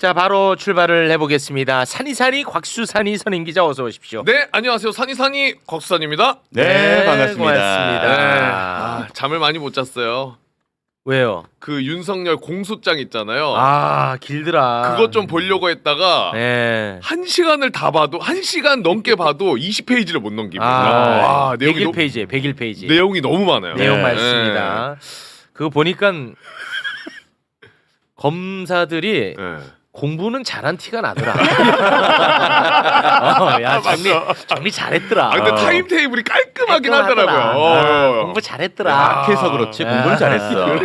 자, 바로 출발을 해보겠습니다. 산이산이 곽수산이 선임기자 어서 오십시오. 네, 안녕하세요. 산이산이 곽수산입니다. 네, 반갑습니다. 고맙습니다. 잠을 많이 못 잤어요. 왜요? 그 윤석열 공소장 있잖아요. 아, 길더라. 그것 좀 보려고 했다가 네. 1시간을 다 봐도 1시간 넘게 봐도 20페이지를 못 넘깁니다. 아, 내용이 101페이지에 101페이지. 내용이 너무 많아요. 내용 네. 많습니다. 그거 보니까 검사들이 네. 공부는 잘한 티가 나더라. 야, 정리 잘했더라. 아, 근데 타임 테이블이 깔끔하긴 깔끔하더라. 하더라고요. 공부 잘했더라. 약해서 그렇지 공부를 잘했어.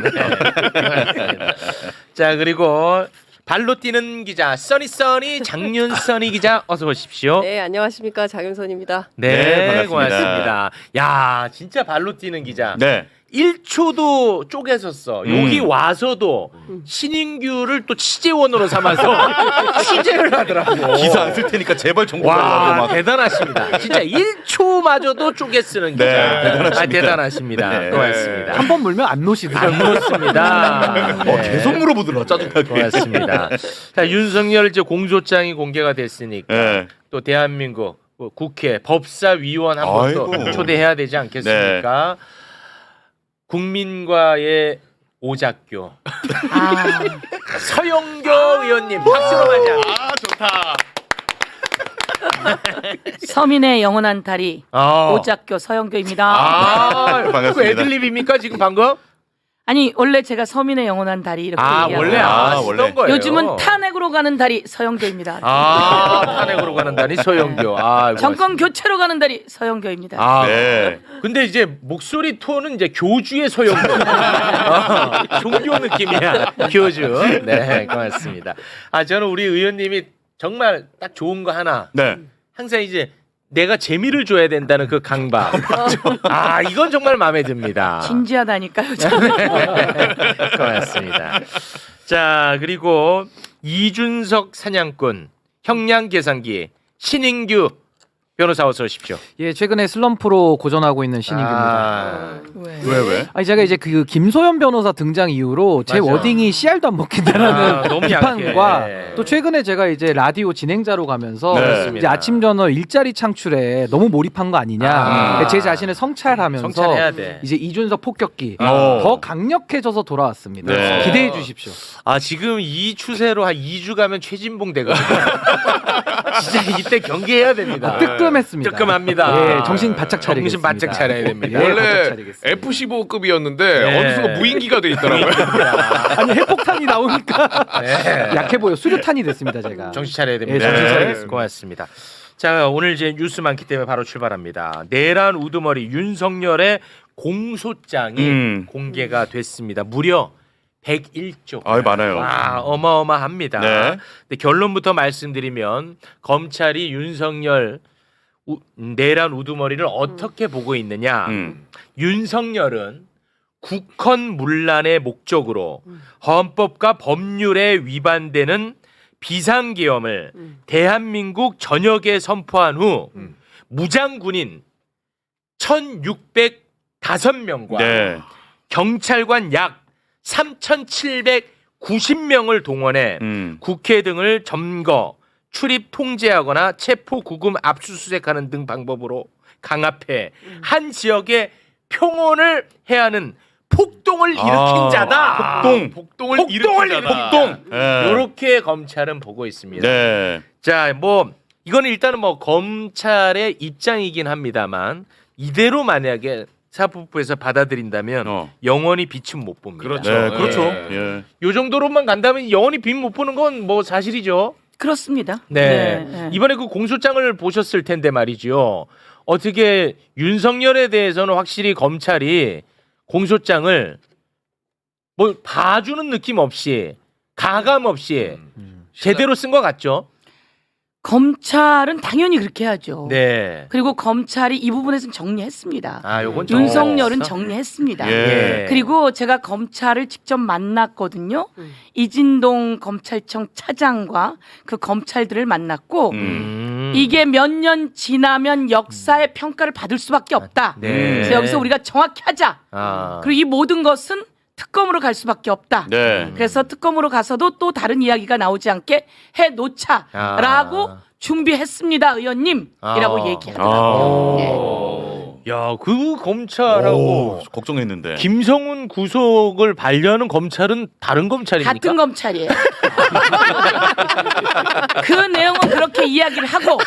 자, 그리고 발로 뛰는 기자 써니 장윤선이 기자 어서 오십시오. 네, 안녕하십니까. 장윤선입니다. 네, 반갑습니다. 고맙습니다. 야, 진짜 발로 뛰는 기자. 네. 1초도 쪼개섰어. 여기 와서도 신인규를 또 취재원으로 삼아서 취재를 하더라고. 기사 안 쓸 테니까 제발 정보 와, 달라고 막. 대단하십니다. 진짜 1초마저도 쪼개 쓰는 기자. 네, 대단하십니다. 아, 대단하십니다. 네. 고맙습니다. 한 번 물면 안 놓으시더라고요. 안 놓습니다. 네. 계속 물어보더라 짜증나게. 고맙습니다. 자, 윤석열 이제 공소장이 공개가 됐으니까 네. 또 대한민국 국회 법사위원 한 번 또 아이고. 초대해야 되지 않겠습니까? 국민과의 오작교. 서영교 의원님 박수로 맞아. 아, 좋다. 서민의 영원한 다리 오작교 서영교입니다. 반갑습니다. 그 애들립입니까 지금 방금? 아니 원래 제가 서민의 영원한 다리 이렇게 얘기하고 원래 원래. 쓰던 거예요. 요즘은 탄핵으로 가는 다리 서영교입니다. 탄핵으로 가는 다리 서영교. 정권 교체로 가는 다리 서영교입니다. 네. 근데 이제 목소리 톤은 이제 교주의 소용도 종교 느낌이야. 교주. 네, 고맙습니다. 저는 우리 의원님이 정말 딱 좋은 거 하나. 네. 항상 이제 내가 재미를 줘야 된다는 그 강박. 이건 정말 마음에 듭니다. 진지하다니까요. 고맙습니다. 자, 그리고 이준석 사냥꾼, 형량 계산기, 신인규 변호사 어서 오십시오. 예, 최근에 슬럼프로 고전하고 있는 신인규입니다. 왜? 아니 제가 이제 그 김소연 변호사 등장 이후로 제 맞아. 워딩이 씨알도 안 먹힌다라는 너무 비판과 약해. 또 최근에 제가 이제 라디오 진행자로 가면서 네. 이제 아침 저널 일자리 창출에 너무 몰입한 거 아니냐. 제 자신을 성찰하면서 성찰해야 돼. 이제 이준석 폭격기 어. 더 강력해져서 돌아왔습니다. 네. 기대해 주십시오. 지금 이 추세로 한 2주 가면 최진봉 되거든요. 진짜 이때 경계해야 됩니다. 뜨끔했습니다. 뜨끔합니다. 예, 정신 바짝 차리겠습니다. 정신 바짝 차려야 됩니다. 예, 원래 바짝 차리겠습니다. F-15급이었는데 네. 어느 순간 무인기가 돼 있더라고요. 아니 핵폭탄이 나오니까 네. 약해 보여. 수류탄이 됐습니다, 제가. 정신 차려야 됩니다. 예, 정신 차리겠습니다. 고맙습니다. 자, 오늘 이제 뉴스 많기 때문에 바로 출발합니다. 내란 우두머리 윤석열의 공소장이 공개가 됐습니다. 무려 101조. 많아요. 어마어마합니다. 네. 근데 결론부터 말씀드리면 검찰이 윤석열 내란 우두머리를 어떻게 보고 있느냐. 윤석열은 국헌문란의 목적으로 헌법과 법률에 위반되는 비상계엄을 대한민국 전역에 선포한 후 무장군인 1,605명과 네. 경찰관 약 3,790명을 동원해 국회 등을 점거, 출입 통제하거나 체포, 구금, 압수수색하는 등 방법으로 강압해 한 지역에 평온을 해야 하는 폭동을 일으킨 자다. 폭동을 일으킨 자다. 폭동. 네. 이렇게 검찰은 보고 있습니다. 네. 자, 이거는 일단은 검찰의 입장이긴 합니다만 이대로 만약에 사법부에서 받아들인다면 영원히 빛은 못 봅니다. 그렇죠. 네, 그렇죠. 네. 예. 요 정도로만 간다면 영원히 빛 못 보는 건 사실이죠. 그렇습니다. 네. 이번에 그 공소장을 보셨을 텐데 말이죠. 어떻게 윤석열에 대해서는 확실히 검찰이 공소장을 봐주는 느낌 없이 가감 없이 제대로 쓴 것 같죠? 검찰은 당연히 그렇게 하죠. 네. 그리고 검찰이 이 부분에서는 정리했습니다. 요건 윤석열은 정리했어? 정리했습니다. 예. 그리고 제가 검찰을 직접 만났거든요. 이진동 검찰청 차장과 그 검찰들을 만났고 이게 몇 년 지나면 역사의 평가를 받을 수밖에 없다. 네. 그래서 여기서 우리가 정확히 하자. 그리고 이 모든 것은 특검으로 갈 수밖에 없다. 네. 그래서 특검으로 가서도 또 다른 이야기가 나오지 않게 해 놓자라고 준비했습니다, 의원님이라고 얘기하더라고요. 예. 야, 그 검찰하고 걱정했는데. 김성훈 구속을 반려하는 검찰은 다른 검찰입니까? 같은 검찰이에요. 그 내용은 그렇게 이야기를 하고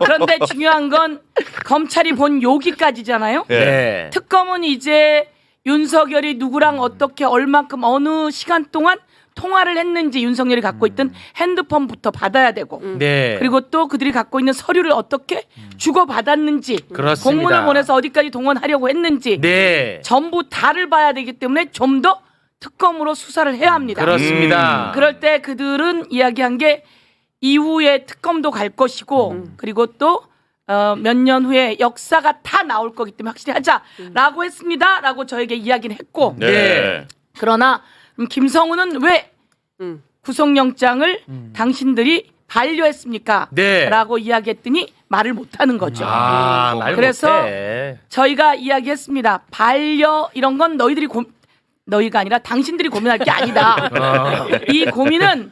그런데 중요한 건 검찰이 본 여기까지잖아요. 네. 특검은 이제 윤석열이 누구랑 어떻게 얼만큼 어느 시간 동안 통화를 했는지 윤석열이 갖고 있던 핸드폰부터 받아야 되고 네. 그리고 또 그들이 갖고 있는 서류를 어떻게 주고받았는지 그렇습니다. 공문을 보내서 어디까지 동원하려고 했는지 네. 전부 다를 봐야 되기 때문에 좀 더 특검으로 수사를 해야 합니다. 그렇습니다. 그럴 때 그들은 이야기한 게 이후에 특검도 갈 것이고 그리고 또 몇 년 후에 역사가 다 나올 거기 때문에 확실히 하자라고 했습니다라고 저에게 이야기는 했고 네. 그러나 김성훈은 왜 구속영장을 당신들이 반려했습니까? 네. 라고 이야기했더니 말을 못하는 거죠. 말 그래서 못해. 저희가 이야기했습니다. 반려 이런 건 너희가 아니라 당신들이 고민할 게 아니다. 이 고민은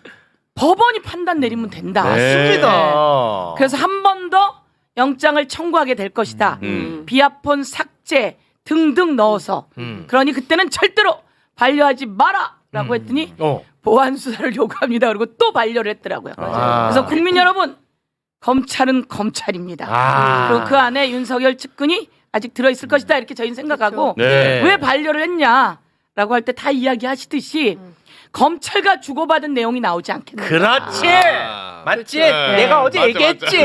법원이 판단 내리면 된다. 맞습니다. 그래서 한 번 더 영장을 청구하게 될 것이다. 비아폰 삭제 등등 넣어서 그러니 그때는 절대로 반려하지 마라라고 했더니 보안 수사를 요구합니다. 그리고 또 반려를 했더라고요. 그래서 국민 여러분, 검찰은 검찰입니다. 그리고 그 안에 윤석열 측근이 아직 들어 있을 것이다 이렇게 저희는 생각하고 네. 왜 반려를 했냐라고 할 때 다 이야기하시듯이 검찰과 주고받은 내용이 나오지 않게 됩니다. 그렇지. 맞지? 네. 내가 어제 맞아, 얘기했지.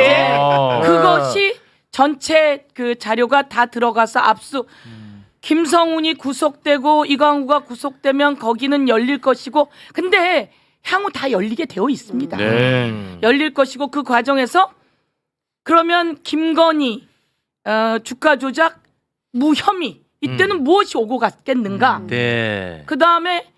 그것이 전체 그 자료가 다 들어가서 압수. 김성훈이 구속되고 이광우가 구속되면 거기는 열릴 것이고 근데 향후 다 열리게 되어 있습니다. 네. 열릴 것이고 그 과정에서 그러면 김건희 주가 조작 무혐의 이때는 무엇이 오고 갔겠는가? 네. 그 다음에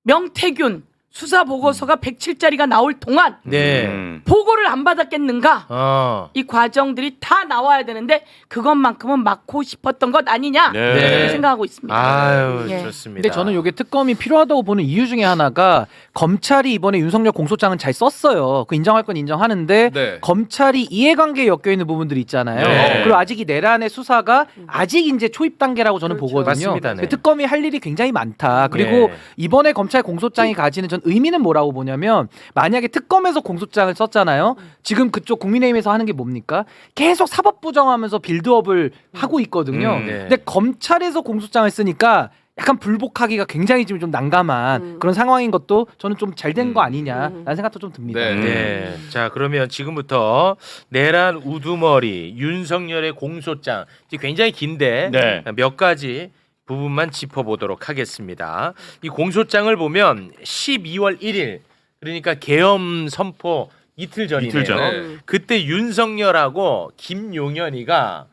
명태균 수사 보고서가 107자리가 나올 동안 네. 보고를 안 받았겠는가? 이 과정들이 다 나와야 되는데 그것만큼은 막고 싶었던 것 아니냐? 네. 이렇게 생각하고 있습니다. 아유, 예. 좋습니다. 근데 저는 이게 특검이 필요하다고 보는 이유 중에 하나가 검찰이 이번에 윤석열 공소장은 잘 썼어요. 그 인정할 건 인정하는데 네. 검찰이 이해관계에 엮여 있는 부분들이 있잖아요. 네. 그리고 아직 이 내란의 수사가 아직 이제 초입 단계라고 저는 그렇죠. 보거든요. 맞습니다. 네. 특검이 할 일이 굉장히 많다. 그리고 네. 이번에 검찰 공소장이 가지는 전 의미는 뭐라고 보냐면 만약에 특검에서 공소장을 썼잖아요. 지금 그쪽 국민의힘에서 하는 게 뭡니까? 계속 사법 부정하면서 빌드업을 하고 있거든요. 네. 근데 검찰에서 공소장을 쓰니까 약간 불복하기가 굉장히 지금 좀 난감한 그런 상황인 것도 저는 좀 잘 된 거 아니냐라는 생각도 좀 듭니다. 네. 네. 자, 그러면 지금부터 내란 우두머리 윤석열의 공소장 이제 굉장히 긴데 네. 몇 가지 부분만 짚어보도록 하겠습니다. 이 공소장을 보면 12월 1일 그러니까 계엄 선포 이틀 전이네요. 이틀 전. 네. 그때 윤석열하고 김용현이가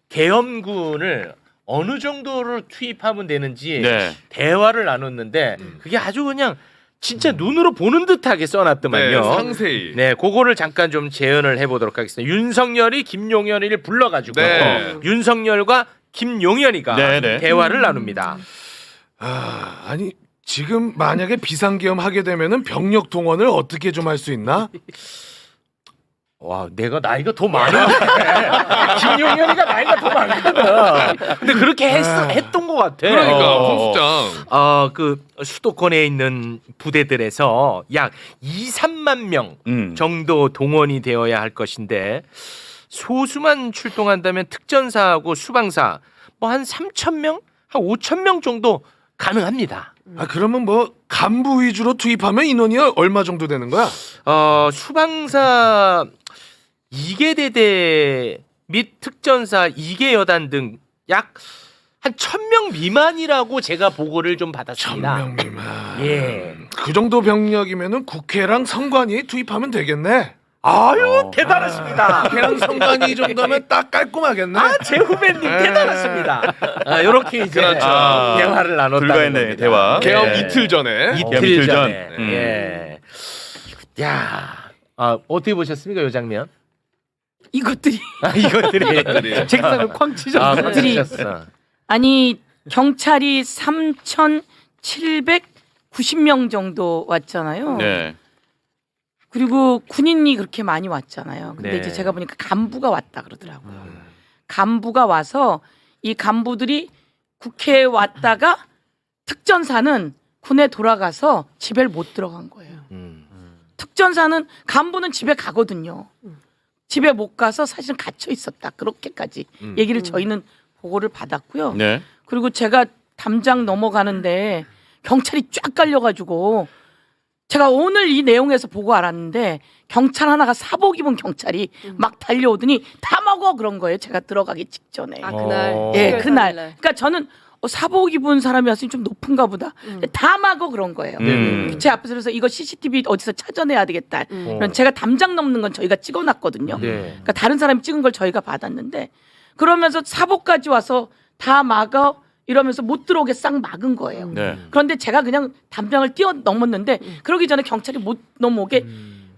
계엄군을 어느 정도를 투입하면 되는지 네. 대화를 나눴는데 그게 아주 그냥 진짜 눈으로 보는 듯하게 써놨더만요. 네, 상세히. 네, 그거를 잠깐 좀 재연을 해보도록 하겠습니다. 윤석열이 김용현이를 불러가지고 네. 윤석열과 김용현이가 네, 네. 대화를 나눕니다. 아니 지금 만약에 비상계엄 하게 되면은 병력 동원을 어떻게 좀 할 수 있나? 와, 내가 나이가 더 많은데 김용현이가 나이가 더 많거든. 근데 그렇게 했던 것 같아. 그러니까 공소장. 그 수도권에 있는 부대들에서 약 2, 3만 명 정도 동원이 되어야 할 것인데 소수만 출동한다면 특전사하고 수방사 뭐 한 3,000명, 한 5,000명 정도 가능합니다. 그러면 뭐 간부 위주로 투입하면 인원이 얼마 정도 되는 거야? 수방사 2개 대대 및 특전사 2개 여단 등 약 한 1,000명 미만이라고 제가 보고를 좀 받았습니다. 1,000명 미만. 예. 그 정도 병력이면은 국회랑 선관위 투입하면 되겠네. 아유, 대단하십니다. 국회랑 선관위 정도면 딱 깔끔하겠네. 제 후배님 대단하십니다. 이렇게 이제 그렇죠. 대화를 나눴다는 불가했네 겁니다. 대화. 계엄 예. 이틀 전에. 이틀 전에. 전. 예. 야, 어떻게 보셨습니까, 이 장면? 이것들이 이것들이 책상을 쾅 치셨어요. 쾅 치셨어. 아니 경찰이 3,790명 정도 왔잖아요. 네. 그리고 군인이 그렇게 많이 왔잖아요. 근데 네. 이제 제가 보니까 간부가 왔다 그러더라고요. 간부가 와서 이 간부들이 국회에 왔다가 특전사는 군에 돌아가서 집에 못 들어간 거예요. 특전사는 간부는 집에 가거든요. 집에 못 가서 사실은 갇혀 있었다. 그렇게까지 얘기를 저희는 보고를 받았고요. 네. 그리고 제가 담장 넘어가는데 경찰이 쫙 깔려가지고 제가 오늘 이 내용에서 보고 알았는데 경찰 하나가 사복 입은 경찰이 막 달려오더니 다 먹어 그런 거예요. 제가 들어가기 직전에. 아 그날. 예, 12월 그날. 3일 날. 그러니까 저는 사복 입은 사람이 왔으니 좀 높은가 보다. 다 막어 그런 거예요. 제 앞에서 그래서 이거 CCTV 어디서 찾아내야 되겠다. 이런 제가 담장 넘는 건 저희가 찍어놨거든요. 네. 그러니까 다른 사람이 찍은 걸 저희가 받았는데 그러면서 사복까지 와서 다 막어 이러면서 못 들어오게 싹 막은 거예요. 네. 그런데 제가 그냥 담장을 뛰어 넘었는데 그러기 전에 경찰이 못 넘어오게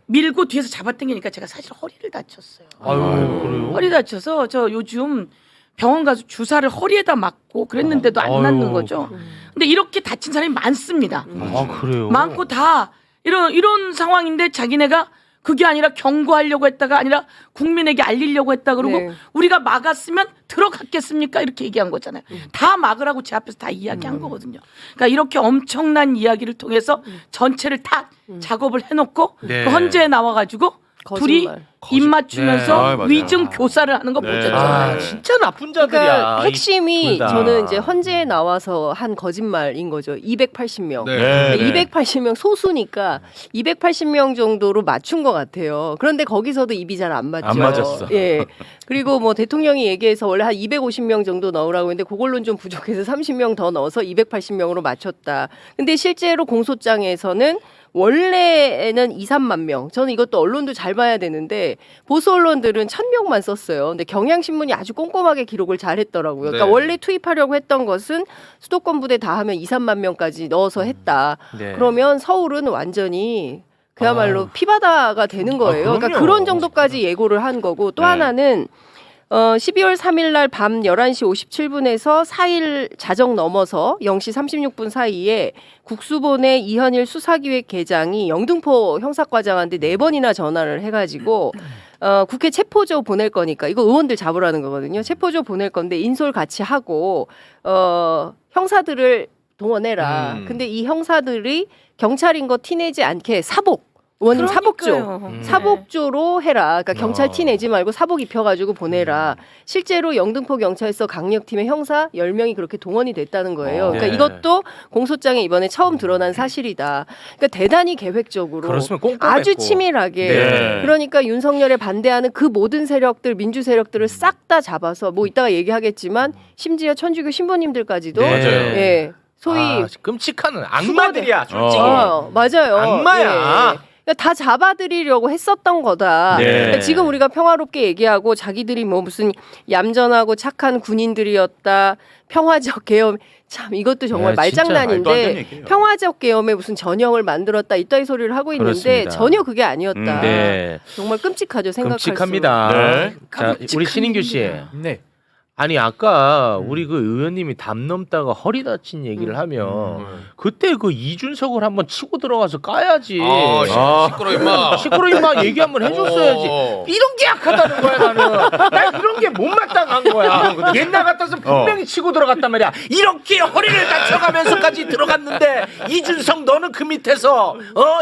밀고 뒤에서 잡아당기니까 제가 사실 허리를 다쳤어요. 아유, 그래요? 허리 다쳐서 저 요즘 병원 가서 주사를 허리에다 맞고 그랬는데도 안 아유. 낫는 거죠. 근데 이렇게 다친 사람이 많습니다. 아, 그래요? 많고 다 이런 상황인데 자기네가 그게 아니라 경고하려고 했다가 아니라 국민에게 알리려고 했다 그러고 네. 우리가 막았으면 들어갔겠습니까 이렇게 얘기한 거잖아요. 다 막으라고 제 앞에서 다 이야기한 거거든요. 그러니까 이렇게 엄청난 이야기를 통해서 전체를 다 작업을 해놓고 네. 그 헌재에 나와가지고 둘이 거짓말. 입 맞추면서 네. 아, 맞아요. 위증 교사를 하는 거 네. 보셨죠. 아, 진짜 나쁜 자들이야. 그러니까 이 핵심이 둘 다. 저는 이제 헌재에 나와서 한 거짓말인 거죠. 280명. 네. 네. 280명 소수니까 280명 정도로 맞춘 것 같아요. 그런데 거기서도 입이 잘 안 맞죠. 안 맞았어. 예. 그리고 뭐 대통령이 얘기해서 원래 한 250명 정도 넣으라고 했는데 그걸로는 좀 부족해서 30명 더 넣어서 280명으로 맞췄다. 근데 실제로 공소장에서는 원래는 2, 3만 명. 저는 이것도 언론도 잘 봐야 되는데 보수 언론들은 1,000명만 썼어요. 근데 경향신문이 아주 꼼꼼하게 기록을 잘 했더라고요. 그러니까 네. 원래 투입하려고 했던 것은 수도권 부대 다 하면 2, 3만 명까지 넣어서 했다. 네. 그러면 서울은 완전히 그야말로 피바다가 되는 거예요. 그러니까 그럼요. 그런 정도까지 예고를 한 거고 또 네. 하나는 12월 3일 날 밤 11시 57분에서 4일 자정 넘어서 0시 36분 사이에 국수본의 이현일 수사기획계장이 영등포 형사과장한테 4번이나 전화를 해가지고 국회 체포조 보낼 거니까 이거 의원들 잡으라는 거거든요. 체포조 보낼 건데 인솔 같이 하고 형사들을 동원해라. 근데 이 형사들이 경찰인 거 티내지 않게 사복. 의원님 사복조. 그러니까요. 사복조로 해라. 그러니까 경찰 티 내지 말고 사복 입혀가지고 보내라. 실제로 영등포 경찰서 강력팀의 형사 10명이 그렇게 동원이 됐다는 거예요. 그러니까 네. 이것도 공소장에 이번에 처음 드러난 사실이다. 그러니까 대단히 계획적으로 그렇으면 꼼꼼했고. 아주 치밀하게 네. 그러니까 윤석열에 반대하는 그 모든 세력들 민주 세력들을 싹 다 잡아서 뭐 이따가 얘기하겠지만 심지어 천주교 신부님들까지도 네. 맞아요. 예. 소위 아, 끔찍한 악마들이야, 솔직히. 맞아요. 악마야. 예. 그러니까 다 잡아들이려고 했었던 거다. 네. 그러니까 지금 우리가 평화롭게 얘기하고 자기들이 뭐 무슨 얌전하고 착한 군인들이었다. 평화적 계엄. 참 이것도 정말 네, 진짜 말도 안 되는 말장난인데 얘기예요. 평화적 계엄에 무슨 전형을 만들었다. 이따위 소리를 하고 있는데 그렇습니다. 전혀 그게 아니었다. 네. 정말 끔찍하죠. 생각할수록. 끔찍합니다. 네. 자, 우리 신인규 씨. 네. 아니 아까 우리 그 의원님이 담 넘다가 허리 다친 얘기를 하면 그때 그 이준석을 한번 치고 들어가서 까야지. 시끄러 임마. 시끄러 임마 얘기 한번 해줬어야지. 이런 게 약하다는 거야 나는. 나 이런 게 못마땅한 거야. 옛날 같아서 분명히 치고 들어갔단 말이야. 이렇게 허리를 다쳐가면서까지 들어갔는데 이준석 너는 그 밑에서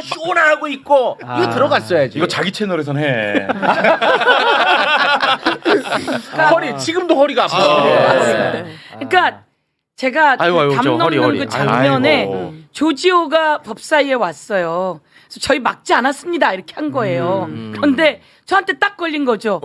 쇼나하고 있고 이거 들어갔어야지. 이거 자기 채널에선 해. 허리 지금도 허리가 아파. 그러니까 제가 아이고, 담 저 넘는 허리. 그 장면에 아이고. 조지호가 법사위에 왔어요. 그래서 저희 막지 않았습니다 이렇게 한 거예요. 그런데 저한테 딱 걸린 거죠.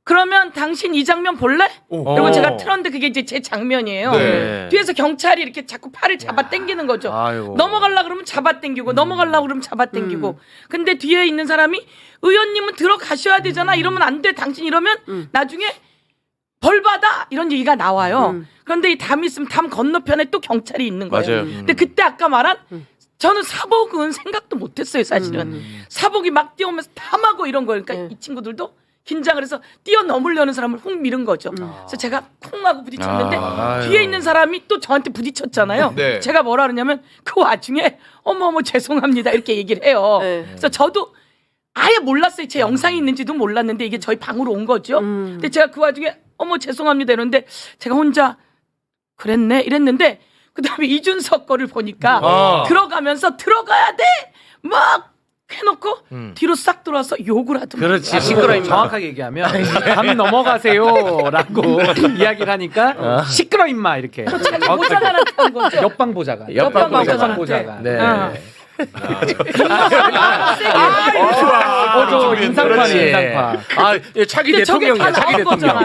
그러면 당신 이 장면 볼래? 그리고 제가 틀었는데 그게 이제 제 장면이에요. 네. 뒤에서 경찰이 이렇게 자꾸 팔을 잡아 당기는 거죠. 아이고. 넘어가려고 그러면 잡아 당기고 넘어가려고 그러면 잡아 당기고. 근데 뒤에 있는 사람이 의원님은 들어가셔야 되잖아. 이러면 안 돼. 당신 이러면 나중에 벌 받아. 이런 얘기가 나와요. 그런데 이 담이 있으면 담 건너편에 또 경찰이 있는 거예요. 맞아요. 근데 그때 아까 말한 저는 사복은 생각도 못했어요. 사실은. 사복이 막 뛰어오면서 탐하고 이런 거예요. 그러니까 이 친구들도 긴장을 해서 뛰어넘으려는 사람을 훅 밀은 거죠. 그래서 제가 쿵 하고 부딪혔는데 아유. 뒤에 있는 사람이 또 저한테 부딪혔잖아요. 네. 제가 뭐라 그러냐면 그 와중에 어머 죄송합니다 이렇게 얘기를 해요. 네. 그래서 저도 아예 몰랐어요. 제 영상이 있는지도 몰랐는데 이게 저희 방으로 온 거죠. 근데 제가 그 와중에 어머 죄송합니다 이러는데 제가 혼자 그랬네 이랬는데 그다음에 이준석 거를 보니까 들어가면서 들어가야 돼 막 해놓고 뒤로 싹 돌아서 욕을 하더라고요. 그렇지 시끄러 임마. 정확하게 얘기하면 밤 넘어가세요라고 이야기를 하니까 시끄러 임마 이렇게 보좌관한테 한 거죠. 옆방 보좌관 옆방 보좌관한테. 보좌관 네. 저 인상파 그렇지. 인상파 아 차기 근데 저게 대통령이야. 다 차기 나온 대통령.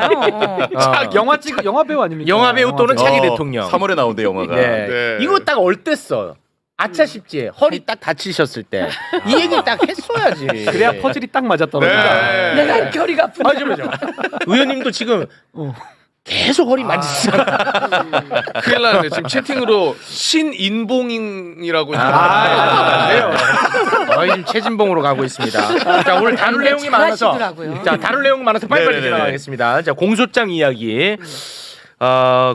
거잖아요. 영화 배우 아닙니까? 영화 배우 또는 배우. 차기 대통령. 3월에 나온대 영화가. 네. 네. 이거 딱 얼땠어. 아차 싶지. 허리 딱 다치셨을 때 이 얘기 딱 했어야지. 그래야 퍼즐이 딱 맞아 떨어진다. 네. 내가 결이가 아픈데. 잠깐만. 의원님도 지금 계속 허리 만지시잖아. 큰일 나는데 지금 채팅으로 신인봉이라고 지금 최진봉으로 가고 있습니다. 자 오늘 다룰 내용이 많아서 잘하시더라고요. 자 다룰 내용 많아서 빨리빨리 네네네. 지나가겠습니다. 자 공소장 이야기.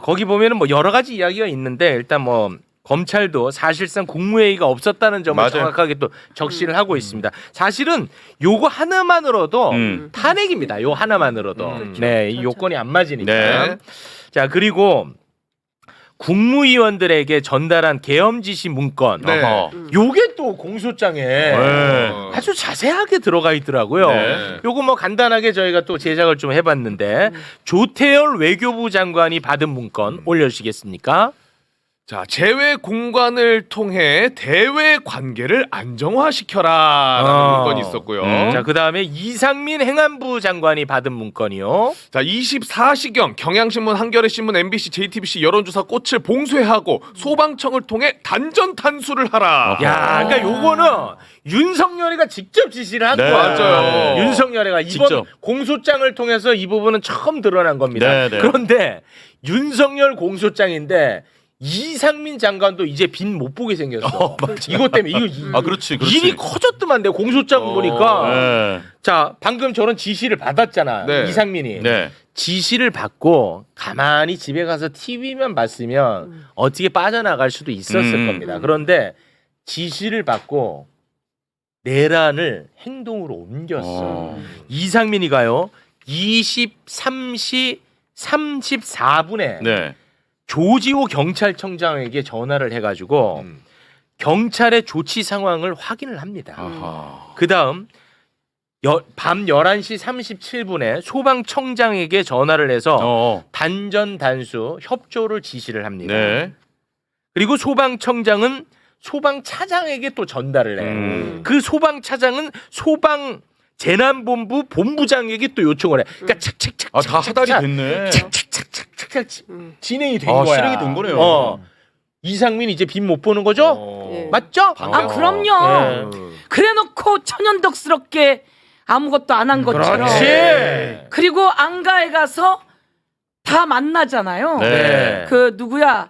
거기 보면은 뭐 여러 가지 이야기가 있는데 일단 뭐 검찰도 사실상 국무회의가 없었다는 점을 맞아요. 정확하게 또 적시를 하고 있습니다. 사실은 요거 하나만으로도 탄핵입니다. 요 하나만으로도. 네, 이 요건이 안 맞으니까. 네. 자 그리고 국무위원들에게 전달한 계엄 지시 문건. 네. 어허. 요게 또 공소장에 네. 아주 자세하게 들어가 있더라고요. 네. 요거 뭐 간단하게 저희가 또 제작을 좀 해봤는데 조태열 외교부 장관이 받은 문건 올려주시겠습니까? 자, 재외 공관을 통해 대외 관계를 안정화시켜라라는 문건이 있었고요. 자, 그다음에 이상민 행안부 장관이 받은 문건이요. 자, 24시경 경향신문, 한겨레신문, MBC, JTBC 여론조사 꽃을 봉쇄하고 소방청을 통해 단전 탄수를 하라. 야, 그러니까 요거는 윤석열이가 직접 지시를 한 네, 거야. 맞아요. 윤석열이가 이번 직접. 공소장을 통해서 이 부분은 처음 드러난 겁니다. 네, 네. 그런데 윤석열 공소장인데 이상민 장관도 이제 빈 못 보게 생겼어. 이것 때문에 이거 그렇지. 일이 커졌더만 내 공소장 보니까. 네. 자, 방금 저런 지시를 받았잖아. 네. 이상민이. 네. 지시를 받고 가만히 집에 가서 TV만 봤으면 어떻게 빠져나갈 수도 있었을 겁니다. 그런데 지시를 받고 내란을 행동으로 옮겼어. 이상민이가요. 23시 34분에 네. 조지호 경찰청장에게 전화를 해가지고 경찰의 조치 상황을 확인을 합니다. 아하. 그 다음 밤 11시 37분에 소방청장에게 전화를 해서 단전 단수 협조를 지시를 합니다. 네. 그리고 소방청장은 소방차장에게 또 전달을 해. 그 소방차장은 소방 재난본부 본부장에게 또 요청을 해. 그러니까 착착착. 다 하달이 됐네. 착착착착착 진행이 된 거야. 실행이 된 거네요. 이상민 이제 빚 못 보는 거죠? 예. 맞죠? 아 그럼요. 그래놓고 천연덕스럽게 아무것도 안 한 것처럼. 그렇지. 그리고 안가에 가서 다 만나잖아요. 네. 그 누구야?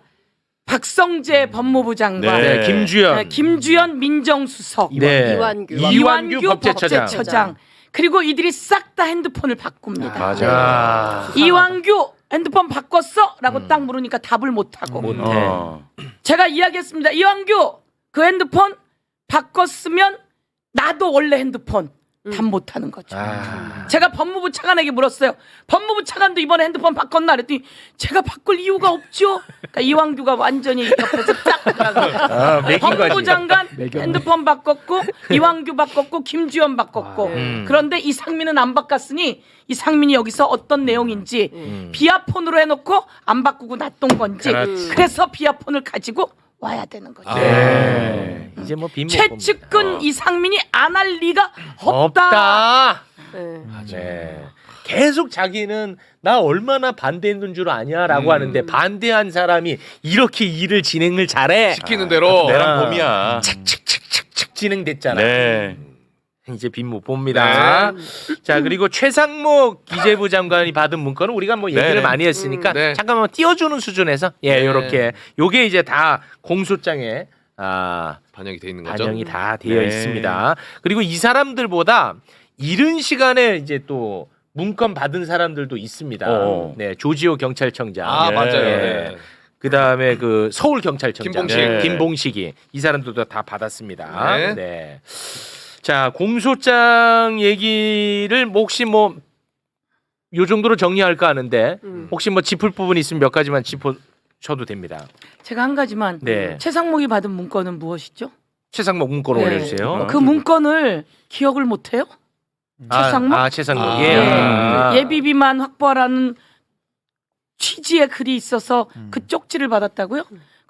박성재 법무부 장관, 네. 네, 김주현. 네, 김주현 민정수석, 네. 이완규 법제처장. 그리고 이들이 싹 다 핸드폰을 바꿉니다. 맞아. 이완규 핸드폰 바꿨어? 라고 딱 물으니까 답을 못하고. 제가 이야기했습니다. 이완규 그 핸드폰 바꿨으면 나도 원래 핸드폰 답 못하는 거죠. 제가 법무부 차관에게 물었어요. 법무부 차관도 이번에 핸드폰 바꿨나 그랬더니 제가 바꿀 이유가 없죠. 그러니까 이완규가 완전히 옆에서 딱 법무부 장관 핸드폰 바꿨고 이완규 바꿨고 김주현 바꿨고 그런데 이상민은 안 바꿨으니 이상민이 여기서 어떤 내용인지 비아폰으로 해놓고 안 바꾸고 놨던 건지 그래서 비아폰을 가지고 와야 되는 거죠. 네. 이제 뭐 빈 최측근 이상민이 안 할 리가 없다. 네. 네. 계속 자기는 나 얼마나 반대했는 줄 아냐라고 하는데 반대한 사람이 이렇게 일을 진행을 잘해. 시키는 대로. 내랑 봄이야. 착착착착착 진행됐잖아. 네. 이제 빚 못 봅니다. 자 그리고 최상목 기재부 장관이 받은 문건은 우리가 뭐 얘기를 네네. 많이 했으니까 네. 잠깐만 띄워주는 수준에서 요렇게 요게 이제 다 공소장에 반영이 돼 있는 거죠. 반영이 다 되어 네. 있습니다. 그리고 이 사람들보다 이른 시간에 이제 또 문건 받은 사람들도 있습니다. 네, 조지호 경찰청장. 아 예. 맞아요. 네. 네. 그다음에 그 서울 경찰청장 김봉식. 네. 김봉식이 이 사람들도 다 받았습니다. 네. 네. 자, 공소장 얘기를 뭐 혹시 뭐 요 정도로 정리할까 하는데 혹시 뭐 짚을 부분 있으면 몇 가지만 짚어셔도 됩니다. 제가 한 가지만 네. 최상목이 받은 문건은 무엇이죠? 최상목 문건 네. 올려주세요. 그 문건을 기억을 못해요? 최상목? 최상목. 아. 예. 네. 아. 예비비만 확보하라는 취지의 글이 있어서 그 쪽지를 받았다고요?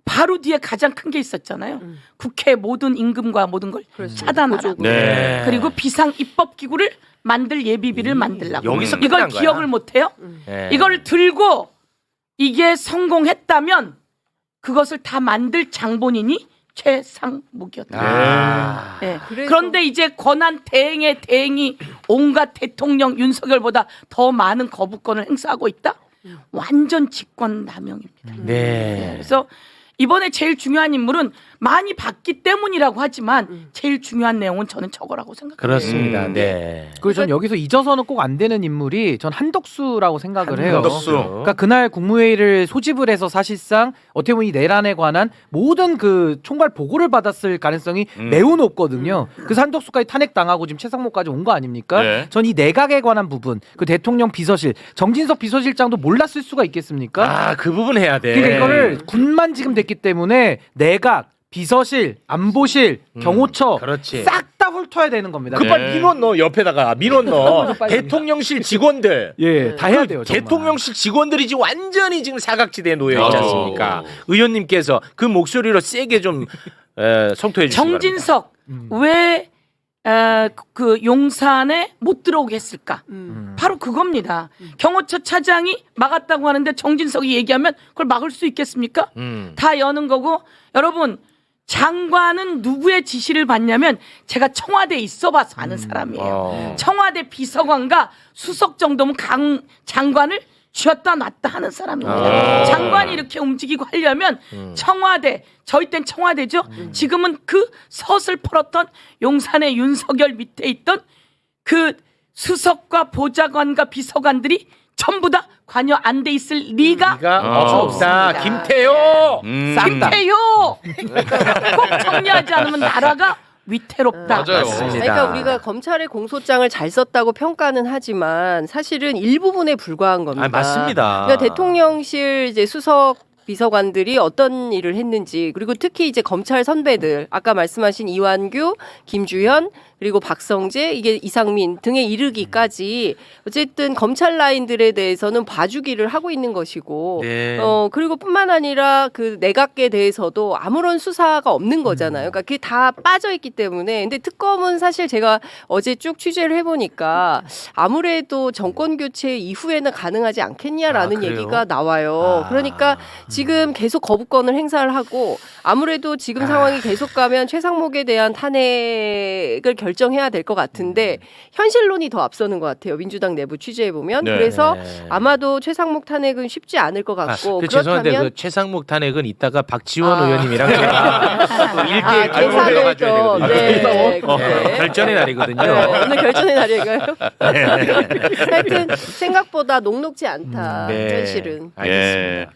바로 뒤에 가장 큰 게 있었잖아요. 국회 모든 임금과 모든 걸 차단하라. 네. 그리고 비상 입법 기구를 만들 예비비를 만들라고. 여기서 이걸 끝난 거야. 기억을 못해요? 네. 이걸 들고 이게 성공했다면 그것을 다 만들 장본인이 최상목이었다. 아. 네. 그래서- 그런데 이제 권한 대행의 대행이 온갖 대통령 윤석열보다 더 많은 거부권을 행사하고 있다? 완전 직권남용입니다. 네. 그래서 이번에 제일 중요한 인물은 많이 봤기 때문이라고 하지만 제일 중요한 내용은 저는 저거라고 생각해요. 그렇습니다. 네. 그리고 전 여기서 잊어서는 꼭 안 되는 인물이 전 한덕수라고 생각을 해요. 한덕수. 그러니까 그날 국무회의를 소집을 해서 사실상 어떻게 보면 이 내란에 관한 모든 그 총괄 보고를 받았을 가능성이 매우 높거든요. 그래서 한덕수까지 탄핵당하고 지금 최상목까지 온 거 아닙니까? 네. 전 이 내각에 관한 부분, 그 대통령 비서실, 정진석 비서실장도 몰랐을 수가 있겠습니까? 아, 그 부분 해야 돼. 그러니까 이거를 군만 지금 됐기 때문에 내각, 비서실, 안보실, 경호처 그렇지. 싹 다 훑어야 되는 겁니다. 급한 네. 민원 넣어 옆에다가 민원 넣어. 빨리. 대통령실 직원들. 예, 다 해야 돼요. 정말. 대통령실 직원들이 지금 완전히 지금 사각지대에 놓여 있지 어. 않습니까? 의원님께서 그 목소리로 세게 좀 성토해 주시기 바랍니다. 정진석 왜 그 용산에 못 들어오게 했을까? 바로 그겁니다. 경호처 차장이 막았다고 하는데 정진석이 얘기하면 그걸 막을 수 있겠습니까? 다 여는 거고 여러분 장관은 누구의 지시를 받냐면 제가 청와대에 있어봐서 아는 사람이에요. 청와대 비서관과 수석 정도면 장관을 쥐었다 놨다 하는 사람입니다. 장관이 이렇게 움직이고 하려면 청와대, 저희 땐 청와대죠. 지금은 그 섯을 풀었던 용산의 윤석열 밑에 있던 그 수석과 보좌관과 비서관들이 전부 다 관여 안 돼 있을 리가 없다. 없습니다. 김태효. 김태효 꼭 정리하지 않으면 나라가 위태롭다. 맞아요. 맞습니다. 그러니까 우리가 검찰의 공소장을 잘 썼다고 평가는 하지만 사실은 일부분에 불과한 겁니다. 아, 맞습니다. 그러니까 대통령실 이제 수석 비서관들이 어떤 일을 했는지 그리고 특히 이제 검찰 선배들 아까 말씀하신 이완규, 김주현 그리고 박성재 이게 이상민 등에 이르기까지 어쨌든 검찰 라인들에 대해서는 봐주기를 하고 있는 것이고 네. 그리고 뿐만 아니라 그 내각에 대해서도 아무런 수사가 없는 거잖아요. 그러니까 그게 다 빠져 있기 때문에 근데 특검은 사실 제가 어제 쭉 취재를 해보니까 아무래도 정권 교체 이후에는 가능하지 않겠냐라는 그래요? 얘기가 나와요. 그러니까 지금 계속 거부권을 행사를 하고 아무래도 지금 상황이 계속 가면 최상목에 대한 탄핵을 결정해야 될 것 같은데 현실론이 더 앞서는 것 같아요. 민주당 내부 취재해 보면 네. 그래서 네. 아마도 최상목 탄핵은 쉽지 않을 것 같고 죄송한데 그렇다면 그 최상목 탄핵은 이따가 박지원 의원님이랑 제가 또 1대1 계산을 결론을 또 가져야 네, 되거든요. 네. 결전의 날이거든요. 네, 오늘 결전의 날인가요? 하여튼 생각보다 녹록지 않다. 네. 현실은. 알겠습니다.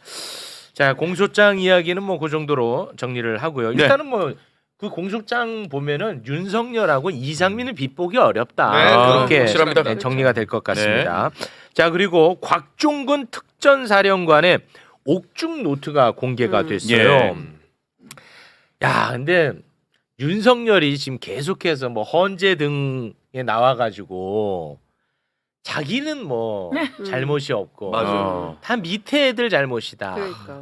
자, 공소장 이야기는 뭐 그 정도로 정리를 하고요. 네. 일단은 뭐 그 공소장 보면은 윤석열하고 이상민을 빗보기 어렵다. 네, 그렇게 확실합니다. 네, 정리가 될 것 같습니다. 자, 그리고 곽종근 특전사령관의 옥중 노트가 공개가 됐어요. 예. 야, 근데 윤석열이 지금 계속해서 뭐 헌재 등에 나와가지고 자기는 뭐 잘못이 없고 맞아요. 다 밑에 애들 잘못이다. 그러니까.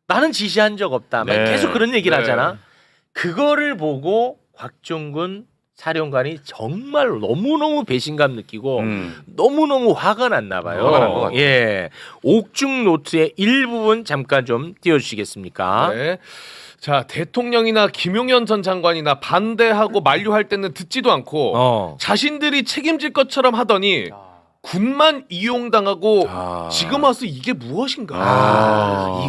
나는 지시한 적 없다. 막 네. 계속 그런 얘기를 네. 하잖아. 그거를 보고 곽종근 사령관이 정말 너무너무 배신감 느끼고 너무너무 화가 났나 봐요. 화가 난것 같아요. 예. 옥중 노트의 일부분 잠깐 좀 띄워주시겠습니까? 네. 자, 대통령이나 김용현 전 장관이나 반대하고 만류할 때는 듣지도 않고 자신들이 책임질 것처럼 하더니 군만 이용당하고 지금 와서 이게 무엇인가?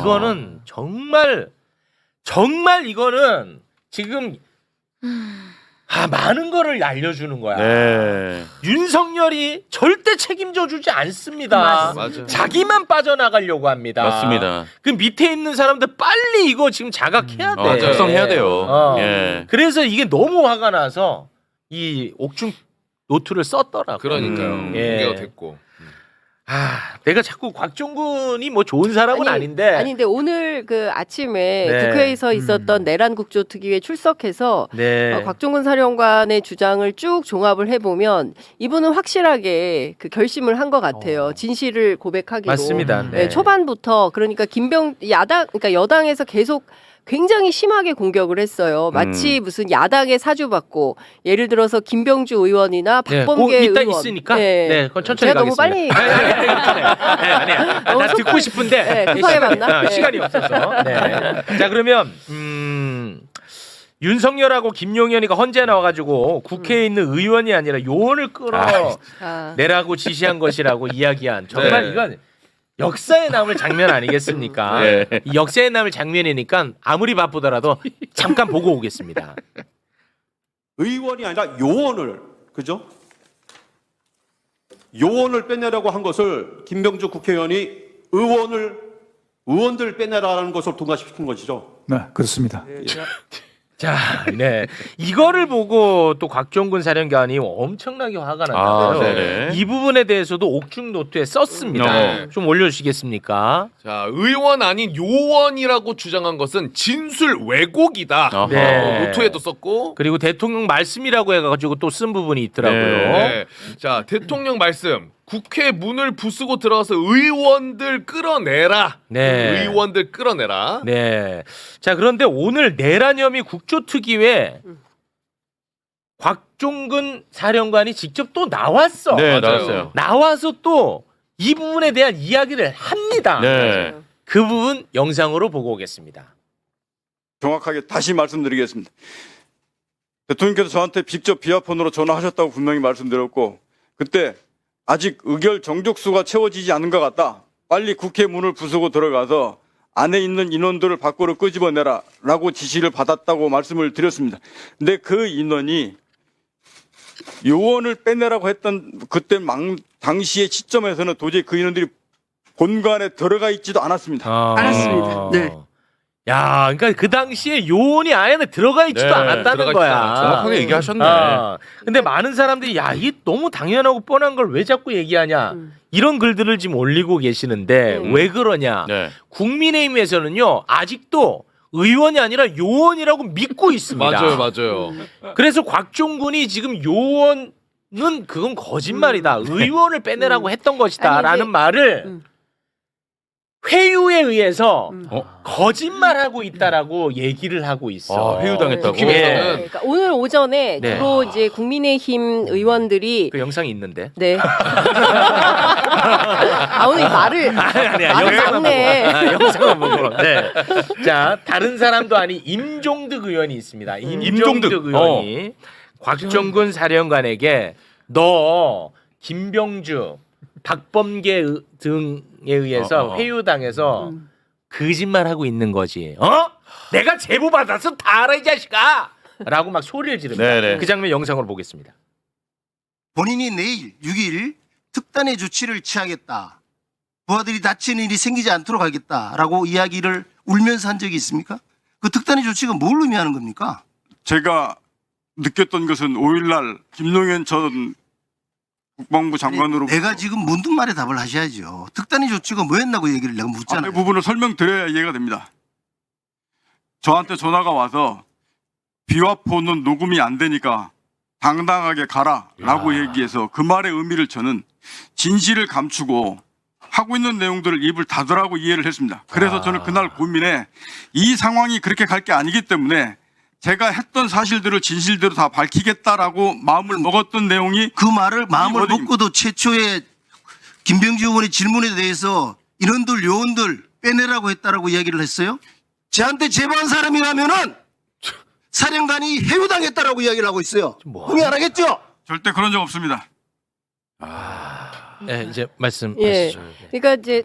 많은 거를 알려주는 거야. 네. 윤석열이 절대 책임져 주지 않습니다. 맞아요. 자기만 빠져나가려고 합니다. 맞습니다. 그 밑에 있는 사람들 빨리 이거 지금 자각해야 돼. 맞아요. 작성해야 돼요. 어. 예. 그래서 이게 너무 화가 나서 이 옥중 노트를 썼더라고. 그러니까요. 예. 공개가 됐고. 내가 자꾸 곽종근이 뭐 좋은 사람은 아닌데. 아닌데 오늘 그 아침에 네. 국회에서 있었던 내란 국조특위에 출석해서 네. 곽종근 사령관의 주장을 쭉 종합을 해보면 이분은 확실하게 그 결심을 한 것 같아요. 진실을 고백하기로. 맞습니다. 네, 초반부터 그러니까 그러니까 여당에서 계속 굉장히 심하게 공격을 했어요. 마치 무슨 야당의 사주받고 예를 들어서 김병주 의원이나 박범계 이따 의원. 있으니까. 네. 네, 그건 천천히 제가 너무 가겠습니다. 아니야. 너무 나 듣고 싶은데 네, 급하게 봤나? 네. 시간이 없어서. 네. 자, 그러면 윤석열하고 김용현이가 헌재 나와가지고 국회에 있는 의원이 아니라 요원을 끌어내라고 지시한 것이라고 이야기한 정말 네. 이건 역사에 남을 장면 아니겠습니까? 네. 이 역사에 남을 장면이니까 아무리 바쁘더라도 잠깐 보고 오겠습니다. 의원이 아니라 요원을, 그죠? 요원을 빼내려고 한 것을 김병주 국회의원이 의원들 빼내라는 것을 통과시킨 것이죠. 네, 그렇습니다. 자, 네. 이거를 보고 또 곽종근 사령관이 엄청나게 화가 났는데요. 네네. 이 부분에 대해서도 옥중 노트에 썼습니다. 네. 좀 올려주시겠습니까? 자, 의원 아닌 요원이라고 주장한 것은 진술 왜곡이다. 어허. 네. 노트에도 썼고. 그리고 대통령 말씀이라고 해가지고 또 쓴 부분이 있더라고요. 네. 자, 대통령 말씀. 국회 문을 부수고 들어가서 의원들 끌어내라. 네. 의원들 끌어내라. 네. 자, 그런데 오늘 내란 혐의 국조특위에 곽종근 사령관이 직접 또 나왔어. 네, 맞아요. 나왔어요. 나와서 또 이 부분에 대한 이야기를 합니다. 네. 그 부분 영상으로 보고 오겠습니다. 정확하게 다시 말씀드리겠습니다. 대통령께서 저한테 직접 비아폰으로 전화하셨다고 분명히 말씀드렸고, 그때 아직 의결 정족수가 채워지지 않은 것 같다. 빨리 국회 문을 부수고 들어가서 안에 있는 인원들을 밖으로 끄집어내라 라고 지시를 받았다고 말씀을 드렸습니다. 근데 그 인원이 요원을 빼내라고 했던 그때 당시의 시점에서는 도저히 그 인원들이 본관에 들어가 있지도 않았습니다. 알았습니다. 네. 야, 그러니까 그 당시에 요원이 안에 들어가 있지도 네, 않았다는 들어가 거야. 있지 않았죠. 정확하게 얘기하셨네. 근데 많은 사람들이 야, 이 너무 당연하고 뻔한 걸 왜 자꾸 얘기하냐. 이런 글들을 지금 올리고 계시는데 왜 그러냐. 네. 국민의힘에서는요, 아직도 의원이 아니라 요원이라고 믿고 있습니다. 맞아요. 그래서 곽종근이 지금 요원은 그건 거짓말이다. 의원을 빼내라고 했던 것이다. 아니, 라는 말을 회유에 의해서 거짓말하고 있다라고 얘기를 하고 있어. 회유당했다고. 국힘에서는 예. 그러니까 오늘 오전에 네. 주로 이제 국민의힘 의원들이 그 영상이 있는데. 네. 오늘 말을 아니야. 말을 영상만 막네. 보고. 영상만 보고. 네. 자, 다른 사람도 아닌 임종득 의원이 있습니다. 임종득 의원이 곽종근 사령관에게 너 김병주, 박범계 등에 의해서 회유당해서 거짓말하고 있는 거지. 내가 제보 받아서 다 알아 이 자식아! 라고 막 소리를 지릅니다. 네네. 그 장면 영상으로 보겠습니다. 본인이 내일 6일 특단의 조치를 취하겠다. 부하들이 다치는 일이 생기지 않도록 하겠다라고 이야기를 울면서 한 적이 있습니까? 그 특단의 조치가 뭘 의미하는 겁니까? 제가 느꼈던 것은 5일날 김용현 전 국방부 장관으로 내가 지금 묻는 말에 답을 하셔야죠. 특단의 조치가 뭐였나고 얘기를 내가 묻잖아요. 앞에 부분을 설명드려야 이해가 됩니다. 저한테 전화가 와서 비와폰은 녹음이 안 되니까 당당하게 가라라고 얘기해서 그 말의 의미를 저는 진실을 감추고 하고 있는 내용들을 입을 닫으라고 이해를 했습니다. 그래서 저는 그날 고민에 이 상황이 그렇게 갈 게 아니기 때문에 제가 했던 사실들을 진실대로 다 밝히겠다라고 마음을 먹었던 내용이 그 말을 마음을 어디- 먹고도 최초에 김병주 의원의 질문에 대해서 인원들 요원들 빼내라고 했다라고 이야기를 했어요. 저한테 제보한 사람이라면은 사령관이 해유당했다라고 이야기를 하고 있어요. 동의 안 하겠죠? 절대 그런 적 없습니다. 네, 이제 말씀하시죠. 예. 그러니까 이제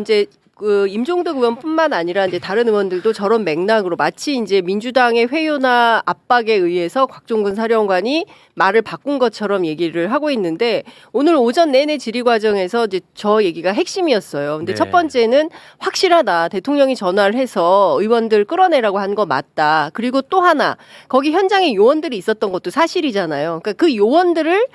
이제 그 임종덕 의원뿐만 아니라 이제 다른 의원들도 저런 맥락으로 마치 이제 민주당의 회유나 압박에 의해서 곽종근 사령관이 말을 바꾼 것처럼 얘기를 하고 있는데 오늘 오전 내내 질의 과정에서 이제 저 얘기가 핵심이었어요. 근데 네. 첫 번째는 확실하다. 대통령이 전화를 해서 의원들 끌어내라고 한 거 맞다. 그리고 또 하나 거기 현장에 요원들이 있었던 것도 사실이잖아요. 그러니까 그 요원들을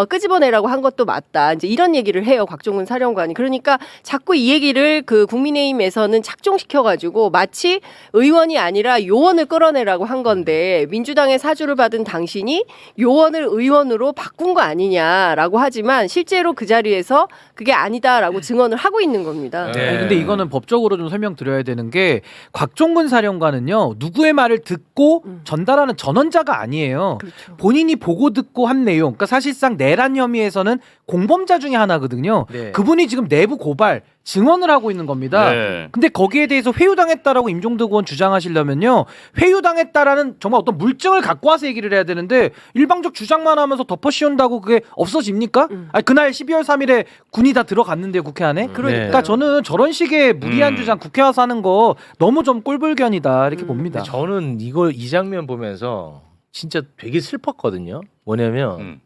끄집어내라고 한 것도 맞다. 이제 이런 얘기를 해요. 곽종근 사령관이. 그러니까 자꾸 이 얘기를 그 국민의힘에서는 착종시켜가지고 마치 의원이 아니라 요원을 끌어내라고 한 건데 민주당의 사주를 받은 당신이 요원을 의원으로 바꾼 거 아니냐라고 하지만 실제로 그 자리에서 그게 아니다라고 증언을 하고 있는 겁니다. 네. 아니, 근데 이거는 법적으로 좀 설명드려야 되는 게 곽종근 사령관은요 누구의 말을 듣고 전달하는 전원자가 아니에요. 그렇죠. 본인이 보고 듣고 한 내용, 그러니까 사실상 내란 혐의에서는 공범자 중에 하나거든요. 네. 그분이 지금 내부 고발 증언을 하고 있는 겁니다. 네. 근데 거기에 대해서 회유당했다라고 임종덕 의원 주장하시려면요 회유당했다라는 정말 어떤 물증을 갖고 와서 얘기를 해야 되는데 일방적 주장만 하면서 덮어씌운다고 그게 없어집니까? 아니, 그날 12월 3일에 군이 다 들어갔는데요 국회 안에. 그러니까 저는 저런 식의 무리한 주장 국회 와서 하는 거 너무 좀 꼴불견이다 이렇게 봅니다. 저는 이 장면 보면서 진짜 되게 슬펐거든요. 뭐냐면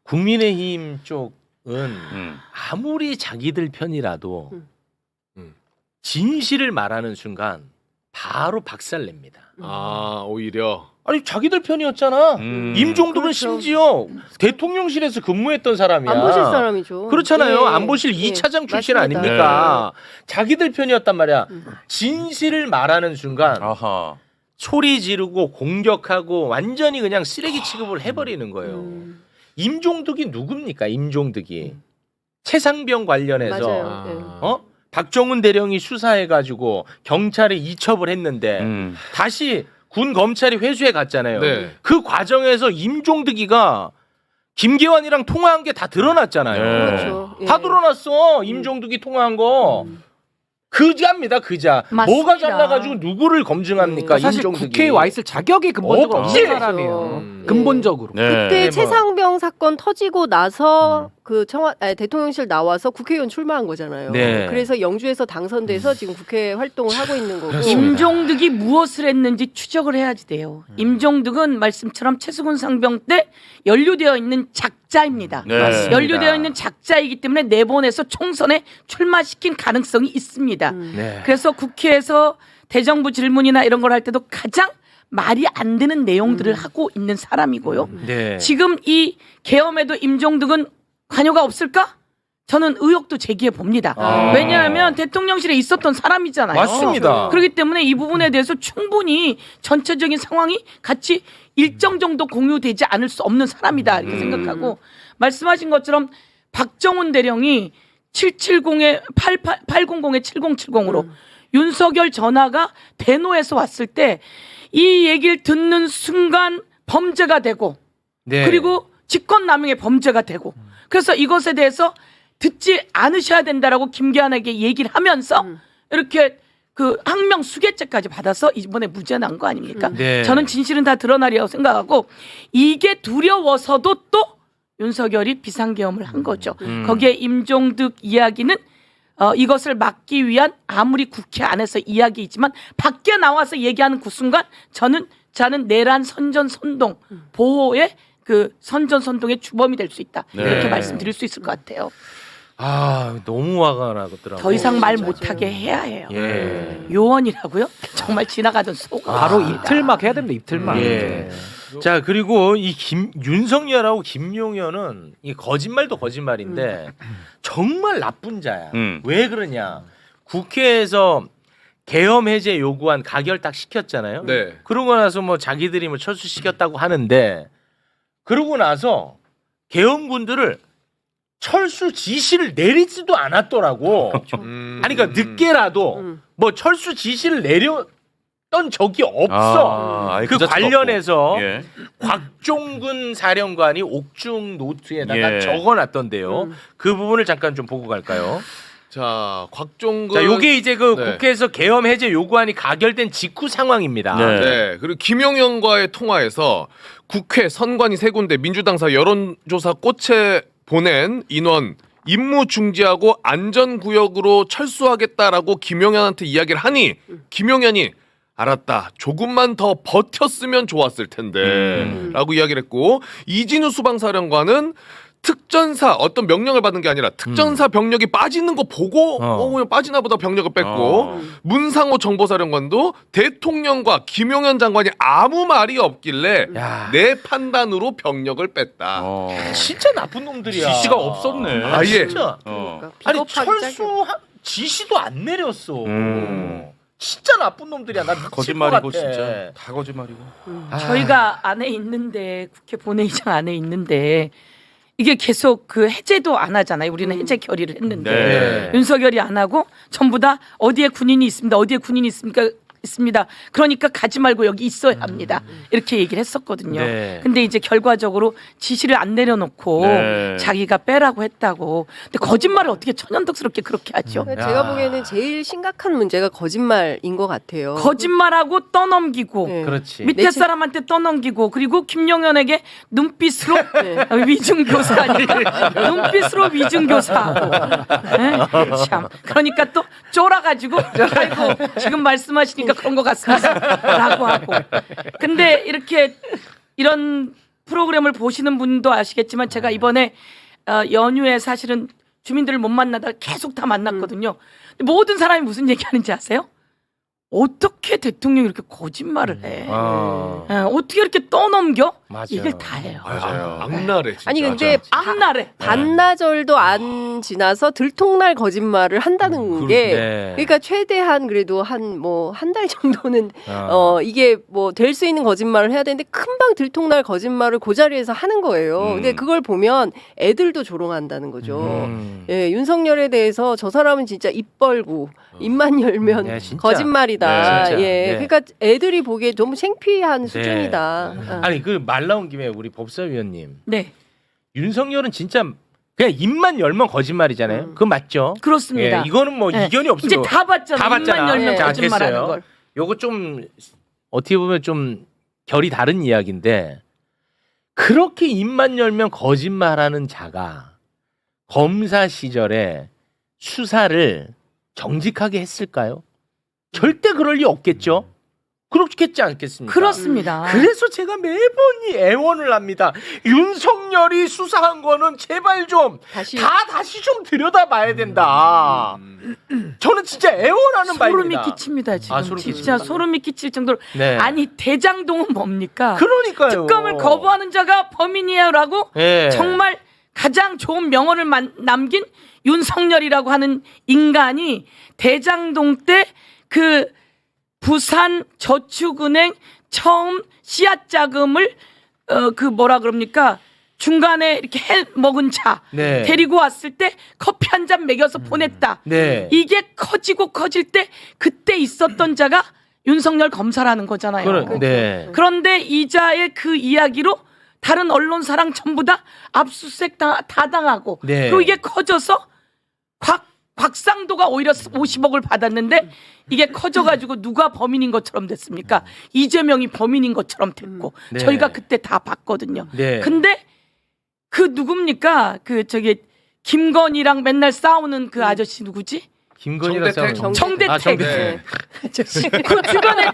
국민의힘 쪽은 아무리 자기들 편이라도 진실을 말하는 순간 바로 박살냅니다. 아 오히려 아니 자기들 편이었잖아. 임종덕은 그렇죠. 심지어 대통령실에서 근무했던 사람이야. 안보실 사람이죠. 그렇잖아요. 예. 안보실 예. 2차장 출신 맞습니다. 아닙니까? 자기들 편이었단 말이야. 진실을 말하는 순간 아하. 소리 지르고 공격하고 완전히 그냥 쓰레기 취급을 해버리는 거예요. 임종덕이 누굽니까? 임종덕이 최상병 관련해서 맞아요. 예. 박정훈 대령이 수사해가지고 경찰에 이첩을 했는데 다시 군 검찰이 회수해 갔잖아요. 네. 그 과정에서 임종덕이가 김계환이랑 통화한 게 다 드러났잖아요. 네. 그렇죠. 예. 다 드러났어. 임종덕이 통화한 거. 그자입니다. 그자. 맞습니다. 뭐가 잘나가지고 누구를 검증합니까? 사실 임종덕이. 국회에 와 있을 자격이 근본적으로 없지. 없는 사람이에요. 근본적으로. 네. 그때 뭐. 최상병 사건 터지고 나서 그 대통령실 나와서 국회의원 출마한 거잖아요. 네. 그래서 영주에서 당선돼서 지금 국회 활동을 하고 있는 거고. 임종득이 무엇을 했는지 추적을 해야지 돼요. 임종득은 말씀처럼 최수근 상병 때 연루되어 있는 작자입니다. 네. 맞습니다. 연루되어 있는 작자이기 때문에 내보내서 총선에 출마시킨 가능성이 있습니다. 네. 그래서 국회에서 대정부 질문이나 이런 걸 할 때도 가장 말이 안 되는 내용들을 하고 있는 사람이고요. 네. 지금 이 계엄에도 임종득은 관여가 없을까? 저는 의혹도 제기해 봅니다. 왜냐하면 대통령실에 있었던 사람이잖아요. 맞습니다. 그렇기 때문에 이 부분에 대해서 충분히 전체적인 상황이 같이 일정 정도 공유되지 않을 수 없는 사람이다 이렇게 생각하고 말씀하신 것처럼 박정훈 대령이 770에 800에 7070으로 윤석열 전화가 대노에서 왔을 때 이 얘기를 듣는 순간 범죄가 되고 네. 그리고 직권남용의 범죄가 되고 그래서 이것에 대해서 듣지 않으셔야 된다라고 김기환에게 얘기를 하면서 이렇게 그 항명 수개죄까지 받아서 이번에 무죄 난 거 아닙니까? 네. 저는 진실은 다 드러나리라고 생각하고 이게 두려워서도 또 윤석열이 비상계엄을 한 거죠. 거기에 임종득 이야기는 이것을 막기 위한 아무리 국회 안에서 이야기이지만 밖에 나와서 얘기하는 그 순간 저는 내란 선전선동 보호의 그 선전선동의 주범이 될 수 있다. 네. 이렇게 말씀드릴 수 있을 것 같아요. 아 너무 화가 나더라고요. 더 이상 말 진짜. 못하게 해야 해요. 예. 요원이라고요? 정말 지나가던 속. 바로 이틀막 해야 됩니다. 이틀막. 예. 자 그리고 이 윤석열하고 김용현은 이 거짓말도 거짓말인데 정말 나쁜 자야. 왜 그러냐? 국회에서 계엄 해제 요구안 가결 딱 시켰잖아요. 네. 그러고 나서 뭐 자기들이 뭐 철수시켰다고 하는데 그러고 나서 계엄군들을 철수 지시를 내리지도 않았더라고. 아니 그러니까 늦게라도 뭐 철수 지시를 내렸던 적이 없어. 아예 그 자체가 관련해서 없고. 예. 곽종근 사령관이 옥중 노트에다가 예. 적어놨던데요. 그 부분을 잠깐 좀 보고 갈까요? 자 곽종근 자, 요게 이제 그 네. 국회에서 계엄 해제 요구안이 가결된 직후 상황입니다. 네. 네. 그리고 김용현과의 통화에서 국회 선관위 세 군데 민주당사 여론조사 꽃에 보낸 인원 임무 중지하고 안전구역으로 철수하겠다라고 김용현한테 이야기를 하니 김용현이 알았다. 조금만 더 버텼으면 좋았을 텐데 라고 이야기를 했고 이진우 수방사령관은 특전사 어떤 명령을 받는 게 아니라 특전사 병력이 빠지는 거 보고 그냥 빠지나 보다 병력을 뺐고 문상호 정보사령관도 대통령과 김용현 장관이 아무 말이 없길래 내 판단으로 병력을 뺐다. 진짜 나쁜 놈들이야. 지시가 없었네. 아예. 진짜. 아니 비겁하기 철수 지시도 안 내렸어. 진짜 나쁜 놈들이야. 나 미칠 거짓말이고 것 같아. 진짜 다 거짓말이고. 저희가 안에 있는데 국회 본회의장 안에 있는데 이게 계속 그 해제도 안 하잖아요. 우리는 해제 결의를 했는데 네. 윤석열이 안 하고 전부 다 어디에 군인이 있습니다. 어디에 군인이 있습니다. 그러니까 가지 말고 여기 있어야 합니다. 이렇게 얘기를 했었거든요. 네. 근데 이제 결과적으로 지시를 안 내려놓고 네. 자기가 빼라고 했다고. 근데 거짓말을 어떻게 천연덕스럽게 그렇게 하죠? 제가 보기에는 제일 심각한 문제가 거짓말인 것 같아요. 거짓말하고 떠넘기고 네. 그렇지. 밑에 사람한테 떠넘기고 그리고 김용현에게 눈빛으로 위중교사 눈빛으로 위중교사하고 참 그러니까 또 쫄아가지고 아이고 지금 말씀하시니까 그런 것 같습니다라고 하고 근데 이렇게 이런 프로그램을 보시는 분도 아시겠지만 제가 이번에 연휴에 사실은 주민들을 못 만나다가 계속 다 만났거든요. 모든 사람이 무슨 얘기하는지 아세요? 어떻게 대통령이 이렇게 거짓말을 해? 어떻게 이렇게 떠넘겨? 맞아. 이걸 다 해요. 맞아요. 악랄해 진짜. 아니 근데 악랄해. 반나절도 안 지나서 들통날 거짓말을 한다는 게 네. 그러니까 최대한 그래도 한 달 정도는 이게 뭐 될 수 있는 거짓말을 해야 되는데 금방 들통날 거짓말을 그 자리에서 하는 거예요. 근데 그걸 보면 애들도 조롱한다는 거죠. 예, 윤석열에 대해서 저 사람은 진짜 입 벌고 입만 열면 네, 진짜. 거짓말이다. 네, 진짜. 예, 네. 그러니까 애들이 보기에 너무 창피한 수준이다. 아니 그 말 나온 김에 우리 법사위원님 네, 윤석열은 진짜 그냥 입만 열면 거짓말이잖아요. 그거 맞죠? 그렇습니다. 예, 이거는 뭐 네. 이견이 없어요. 이제 다 봤잖아. 다 봤잖아. 입만 열면 자, 거짓말하는 됐어요. 걸. 요거 좀 어떻게 보면 좀 결이 다른 이야기인데 그렇게 입만 열면 거짓말하는 자가 검사 시절에 수사를 정직하게 했을까요? 절대 그럴 리 없겠죠. 그렇겠지 않겠습니까? 그렇습니다. 그래서 제가 매번 이 애원을 합니다. 윤석열이 수사한 거는 제발 좀 다시 좀 들여다봐야 된다. 저는 진짜 애원하는 소름이 바입니다. 끼칩니다 지금. 소름 진짜 끼칩니다. 소름이 끼칠 정도로. 네. 아니 대장동은 뭡니까? 그러니까요. 특검을 거부하는 자가 범인이야라고 예. 정말 가장 좋은 명언을 남긴 윤석열이라고 하는 인간이 대장동 때 그 부산 저축은행 처음 씨앗 자금을 그 뭐라 그럽니까? 중간에 이렇게 해 먹은 차 네. 데리고 왔을 때 커피 한 잔 먹여서 보냈다. 네. 이게 커지고 커질 때 그때 있었던 자가 윤석열 검사라는 거잖아요. 네. 그런데 이자의 그 이야기로 다른 언론사랑 전부 다 압수수색 다 당하고 네. 그리고 이게 커져서 곽상도가 오히려 50억을 받았는데 이게 커져가지고 누가 범인인 것처럼 됐습니까? 이재명이 범인인 것처럼 됐고 네. 저희가 그때 다 봤거든요. 네. 근데 그 누굽니까? 그 저기 김건희랑 맨날 싸우는 그 아저씨 누구지? 김건희랑 정대택. 싸우는 정대택. 아, 정대택. 그 주변에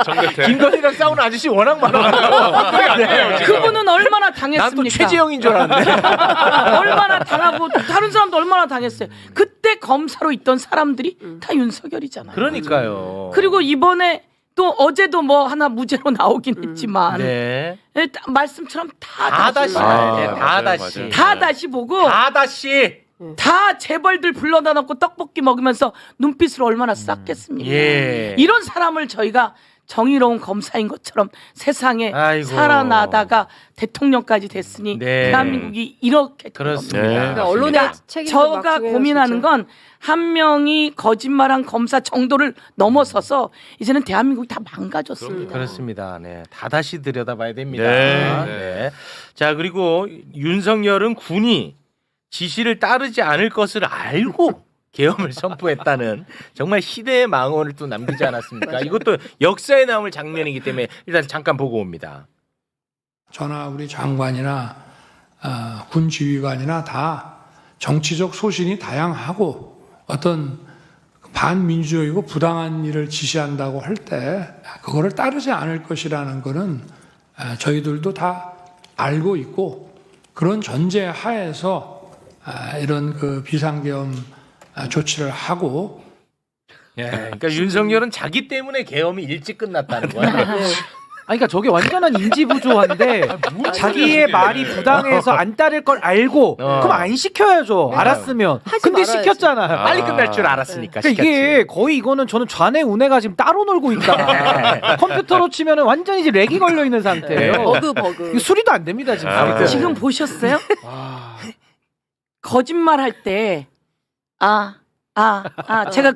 정대택. 김건희랑 싸우는 아저씨 워낙 많아요. 그분은 얼마나 난 또 당했습니까? 최재형인 줄 알았는데. 얼마나 당하고 다른 사람도 얼마나 당했어요. 그때 검사로 있던 사람들이 다 윤석열이잖아요. 그러니까요. 그리고 이번에 또 어제도 뭐 하나 무죄로 나오긴 했지만 네. 말씀처럼 다 다시 봐야 봐야 돼. 돼요. 다 다시. 다 다시 보고 다 다시. 다 재벌들 불러다 놓고 떡볶이 먹으면서 눈빛을 얼마나 쌌겠습니까? 예. 이런 사람을 저희가 정의로운 검사인 것처럼 세상에 아이고. 살아나다가 대통령까지 됐으니 네. 대한민국이 이렇게 된 그렇습니다. 겁니다. 그러니까 언론의 책임도 저가 막중해요, 고민하는 진짜. 건 한 명이 거짓말한 검사 정도를 넘어서서 이제는 대한민국이 다 망가졌습니다. 그렇습니다. 네. 다 다시 들여다봐야 됩니다. 네. 네. 자, 그리고 윤석열은 군이 지시를 따르지 않을 것을 알고 계엄을 선포했다는 정말 시대의 망언을 또 남기지 않았습니까? 이것도 역사에 남을 장면이기 때문에 일단 잠깐 보고 옵니다. 저나 우리 장관이나 군 지휘관이나 다 정치적 소신이 다양하고 어떤 반민주적이고 부당한 일을 지시한다고 할 때 그거를 따르지 않을 것이라는 거는 저희들도 다 알고 있고 그런 전제 하에서 이런 그 비상계엄 조치를 하고 그러니까 윤석열은 자기 때문에 계엄이 일찍 끝났다는 거야. 아니, 그러니까 저게 완전한 인지부조한데 자기의 말이 부당해서 안 따를 걸 알고 그럼 안 시켜야죠. 알았으면. 근데 말아야지. 시켰잖아. 빨리 끝날 줄 알았으니까. 그러니까 이게 거의 이거는 저는 좌뇌 우뇌가 지금 따로 놀고 있다. 컴퓨터로 치면은 완전히 이제 렉이 걸려 있는 상태예요. 버그. 이거 수리도 안 됩니다 지금. 지금 보셨어요? 거짓말 할 때 제가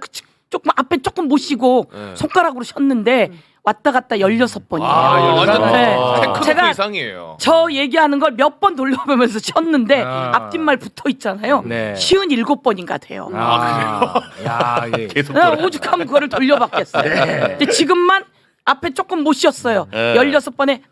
조금 앞에 조금 모시고 손가락으로 셨는데 왔다 갔다 16번이에요. 완전 네. 탱크 제가 이상이에요. 저 얘기하는 걸 몇 번 돌려보면서 쳤는데 앞뒷말 붙어 있잖아요. 네. 57번인가 돼요. 야, 예. 계속 오죽하면 그거를 돌려받겠어요. 근데 지금만 앞에 조금 못 쉬었어요. 16번에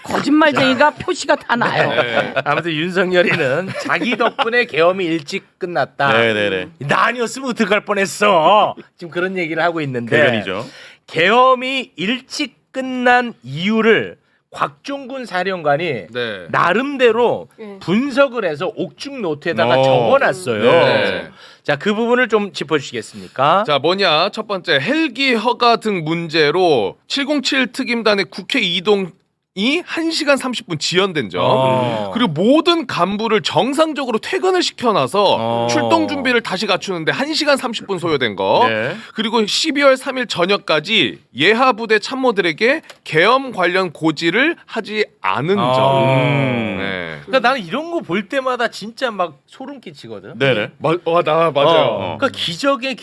거짓말쟁이가 표시가 다 나요. 아무튼 윤석열이는 자기 덕분에 계엄이 일찍 끝났다. 네네네. 나 아니었으면 어떡할 뻔했어. 지금 그런 얘기를 하고 있는데 대변이죠. 계엄이 일찍 끝난 이유를 곽종군 사령관이 네. 나름대로 분석을 해서 옥중 노트에다가 어. 적어놨어요. 네. 자, 그 부분을 좀 짚어주시겠습니까? 자, 뭐냐? 첫 번째 헬기 허가 등 문제로 707 특임단의 국회 이동이 1시간 30분 지연된 점. 그리고 모든 간부를 정상적으로 퇴근을 시켜놔서 출동 준비를 다시 갖추는데 1시간 30분 소요된 거. 네. 그리고 12월 3일 저녁까지 예하부대 참모들에게 계엄 관련 고지를 하지 않은 점. 네. 그러니까 나는 이런 거 볼 때마다 진짜 막 소름 끼치거든. 네네. 맞아요. 그러니까 기적이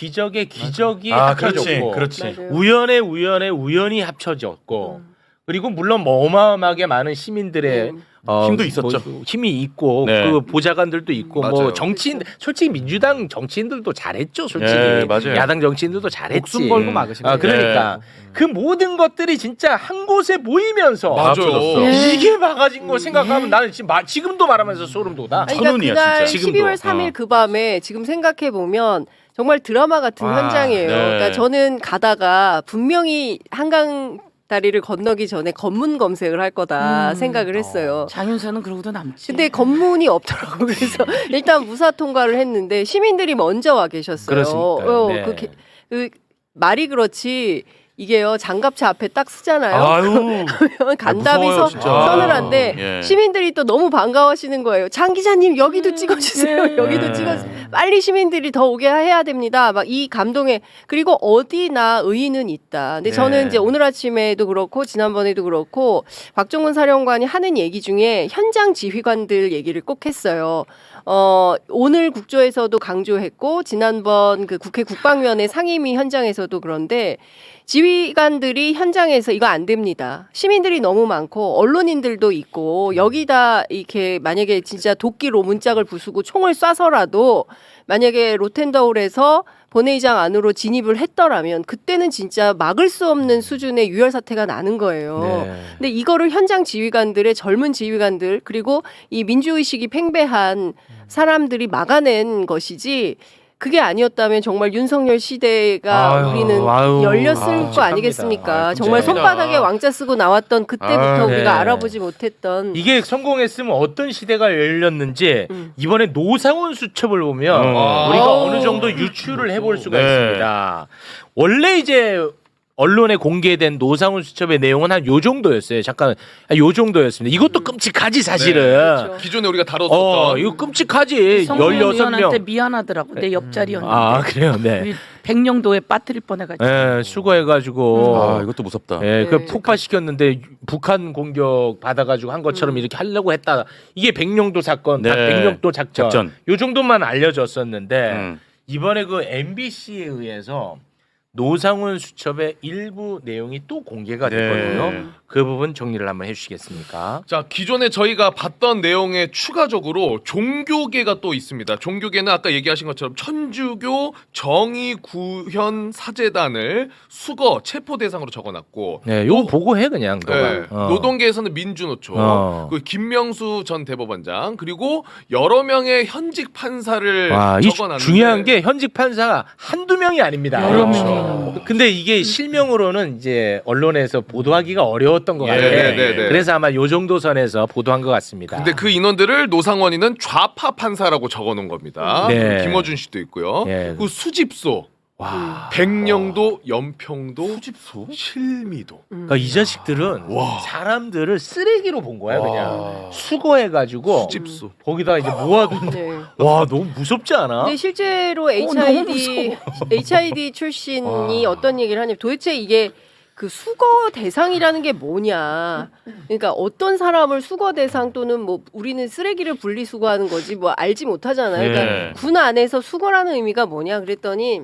합쳐졌고, 그렇지. 우연히 합쳐졌고, 그리고 물론 뭐 어마어마하게 많은 시민들의 힘도 있었죠. 뭐 힘이 있고 네. 그 보좌관들도 있고 뭐 맞아요. 정치인 솔직히 민주당 정치인들도 잘했죠. 솔직히 네, 맞아요. 야당 정치인들도 잘했지. 목숨 걸고 막으신 거예요. 그러니까 그 모든 것들이 진짜 한 곳에 모이면서 맞아요. 이게 막아진 거 생각하면 나는 지금도 말하면서 소름 돋아. 아니, 그러니까 천운이야, 그날 진짜. 12월 3일 그 밤에 지금 생각해 보면 정말 드라마 같은 현장이에요. 네. 그러니까 저는 가다가 분명히 한강 다리를 건너기 전에 검문 검색을 할 거다 생각을 했어요. 장윤서는 그러고도 남지. 근데 검문이 없더라고. 그래서 일단 무사 통과를 했는데 시민들이 먼저 와 계셨어요. 그렇습니까? 네. 그 말이 그렇지. 이게요 장갑차 앞에 딱 쓰잖아요. 아유. 그러면 간담이 무서워요, 진짜. 서늘한데 예. 시민들이 또 너무 반가워하시는 거예요. 장 기자님 여기도 찍어주세요. 여기도 찍어주세요. 빨리 시민들이 더 오게 해야 됩니다. 막 이 감동에 그리고 어디나 의의는 있다. 근데 저는 이제 오늘 아침에도 그렇고 지난번에도 그렇고 곽종훈 사령관이 하는 얘기 중에 현장 지휘관들 얘기를 꼭 했어요. 오늘 국조에서도 강조했고 지난번 그 국회 국방위원회 상임위 현장에서도 그런데 지휘관들이 현장에서 이거 안 됩니다. 시민들이 너무 많고 언론인들도 있고 여기다 이렇게 만약에 진짜 도끼로 문짝을 부수고 총을 쏴서라도 만약에 로텐더홀에서 본회의장 안으로 진입을 했더라면 그때는 진짜 막을 수 없는 수준의 유혈 사태가 나는 거예요. 네. 근데 이거를 현장 지휘관들의 젊은 지휘관들 그리고 이 민주의식이 팽배한 사람들이 막아낸 것이지 그게 아니었다면 정말 윤석열 시대가 우리는 열렸을 거 아니겠습니까? 정말 손바닥에 왕자 쓰고 나왔던 그때부터 네. 우리가 알아보지 못했던 이게 성공했으면 어떤 시대가 열렸는지 이번에 노상훈 수첩을 보면 우리가 어느 정도 유추를 해볼 수가 네. 있습니다. 원래 이제 언론에 공개된 노상훈 수첩의 내용은 한 요 정도였어요. 잠깐 요 정도였습니다. 이것도 끔찍하지 사실은. 기존에 우리가 다뤘었던 이거 끔찍하지. 성명 16명. 위원한테 미안하더라고. 내 옆자리였는데. 아 그래요. 네. 우리 백령도에 빠뜨릴 뻔해가지고. 네, 수고해가지고. 이것도 무섭다. 예, 그 네. 폭파시켰는데 북한 공격 받아가지고 한 것처럼 이렇게 하려고 했다. 이게 백령도 사건, 네. 백령도 작전. 작전. 요 정도만 알려졌었는데 음. 이번에 그 MBC에 의해서 노상원 수첩의 일부 내용이 또 공개가 됐거든요. 네. 그 부분 정리를 한번 해주시겠습니까? 자, 기존에 저희가 봤던 내용에 추가적으로 종교계가 또 있습니다. 종교계는 아까 얘기하신 것처럼 천주교 정의구현 사재단을 수거 체포 대상으로 적어놨고, 네, 요거 보고해 그냥. 네, 너가. 노동계에서는 민주노총, 그 김명수 전 대법원장, 그리고 여러 명의 현직 판사를 와, 이 적어놨는데 중요한 게 현직 판사가 한두 명이 아닙니다. 여러 그렇죠. 명이에요. 근데 이게 실명으로는 이제 언론에서 보도하기가 어려웠던 것 같아요. 네. 그래서 아마 요 정도 선에서 보도한 것 같습니다. 근데 그 인원들을 노상원이는 좌파 판사라고 적어놓은 겁니다. 네. 김어준 씨도 있고요. 네. 그 수집소, 와. 백령도, 연평도, 수집소? 실미도. 그러니까 이 자식들은 사람들을 쓰레기로 본 거야 그냥 수거해가지고 수집소. 거기다 이제 모아둔. 네. 와 너무 무섭지 않아? 근데 실제로 너무 HID 출신이 어떤 얘기를 하냐면 도대체 이게 그 수거 대상이라는 게 뭐냐. 그러니까 어떤 사람을 수거 대상 또는 뭐 우리는 쓰레기를 분리수거하는 거지 뭐 알지 못하잖아요. 그러니까 네. 군 안에서 수거라는 의미가 뭐냐 그랬더니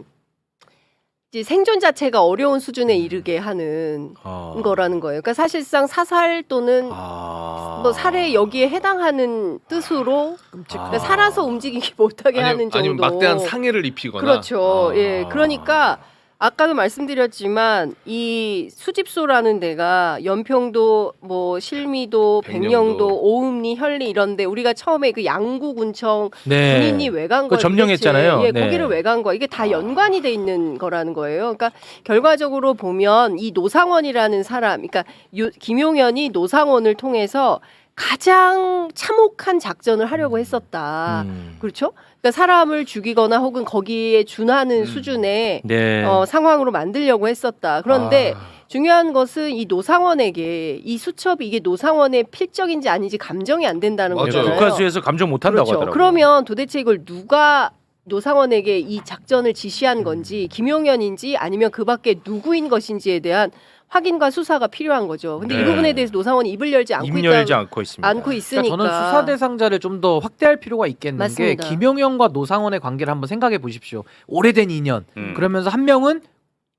이제 생존 자체가 어려운 수준에 이르게 하는 거라는 거예요. 그러니까 사실상 사살 또는 뭐 살해 여기에 해당하는 뜻으로 그러니까 살아서 움직이기 못하게 하는 정도. 아니면 막대한 상해를 입히거나. 그렇죠. 예, 그러니까 아까도 말씀드렸지만 이 수집소라는 데가 연평도, 뭐 실미도, 백령도, 오음리, 현리 이런데 우리가 처음에 그 양구군청 네. 군인이 왜 간 그거 거예요? 점령했잖아요. 예, 네. 거기를 왜 간 거야? 이게 다 연관이 돼 있는 거라는 거예요. 그러니까 결과적으로 보면 이 노상원이라는 사람, 그러니까 김용현이 노상원을 통해서 가장 참혹한 작전을 하려고 했었다. 그렇죠? 그러니까 사람을 죽이거나 혹은 거기에 준하는 수준의 네. 상황으로 만들려고 했었다. 그런데 중요한 것은 이 노상원에게 이 수첩이 이게 노상원의 필적인지 아닌지 감정이 안 된다는 맞아요. 거잖아요. 국가수에서 감정 못한다고 그렇죠. 하더라고요. 그러면 도대체 이걸 누가 노상원에게 이 작전을 지시한 건지 김용현인지 아니면 그 밖에 누구인 것인지에 대한 확인과 수사가 필요한 거죠. 근데 네. 이 부분에 대해서 노상원이 입을 열지 입 열지 않고 있습니다. 않고 있으니까. 그러니까 저는 수사 대상자를 좀 더 확대할 필요가 있겠는 맞습니다. 게 김용현과 노상원의 관계를 한번 생각해 보십시오. 오래된 인연. 그러면서 한 명은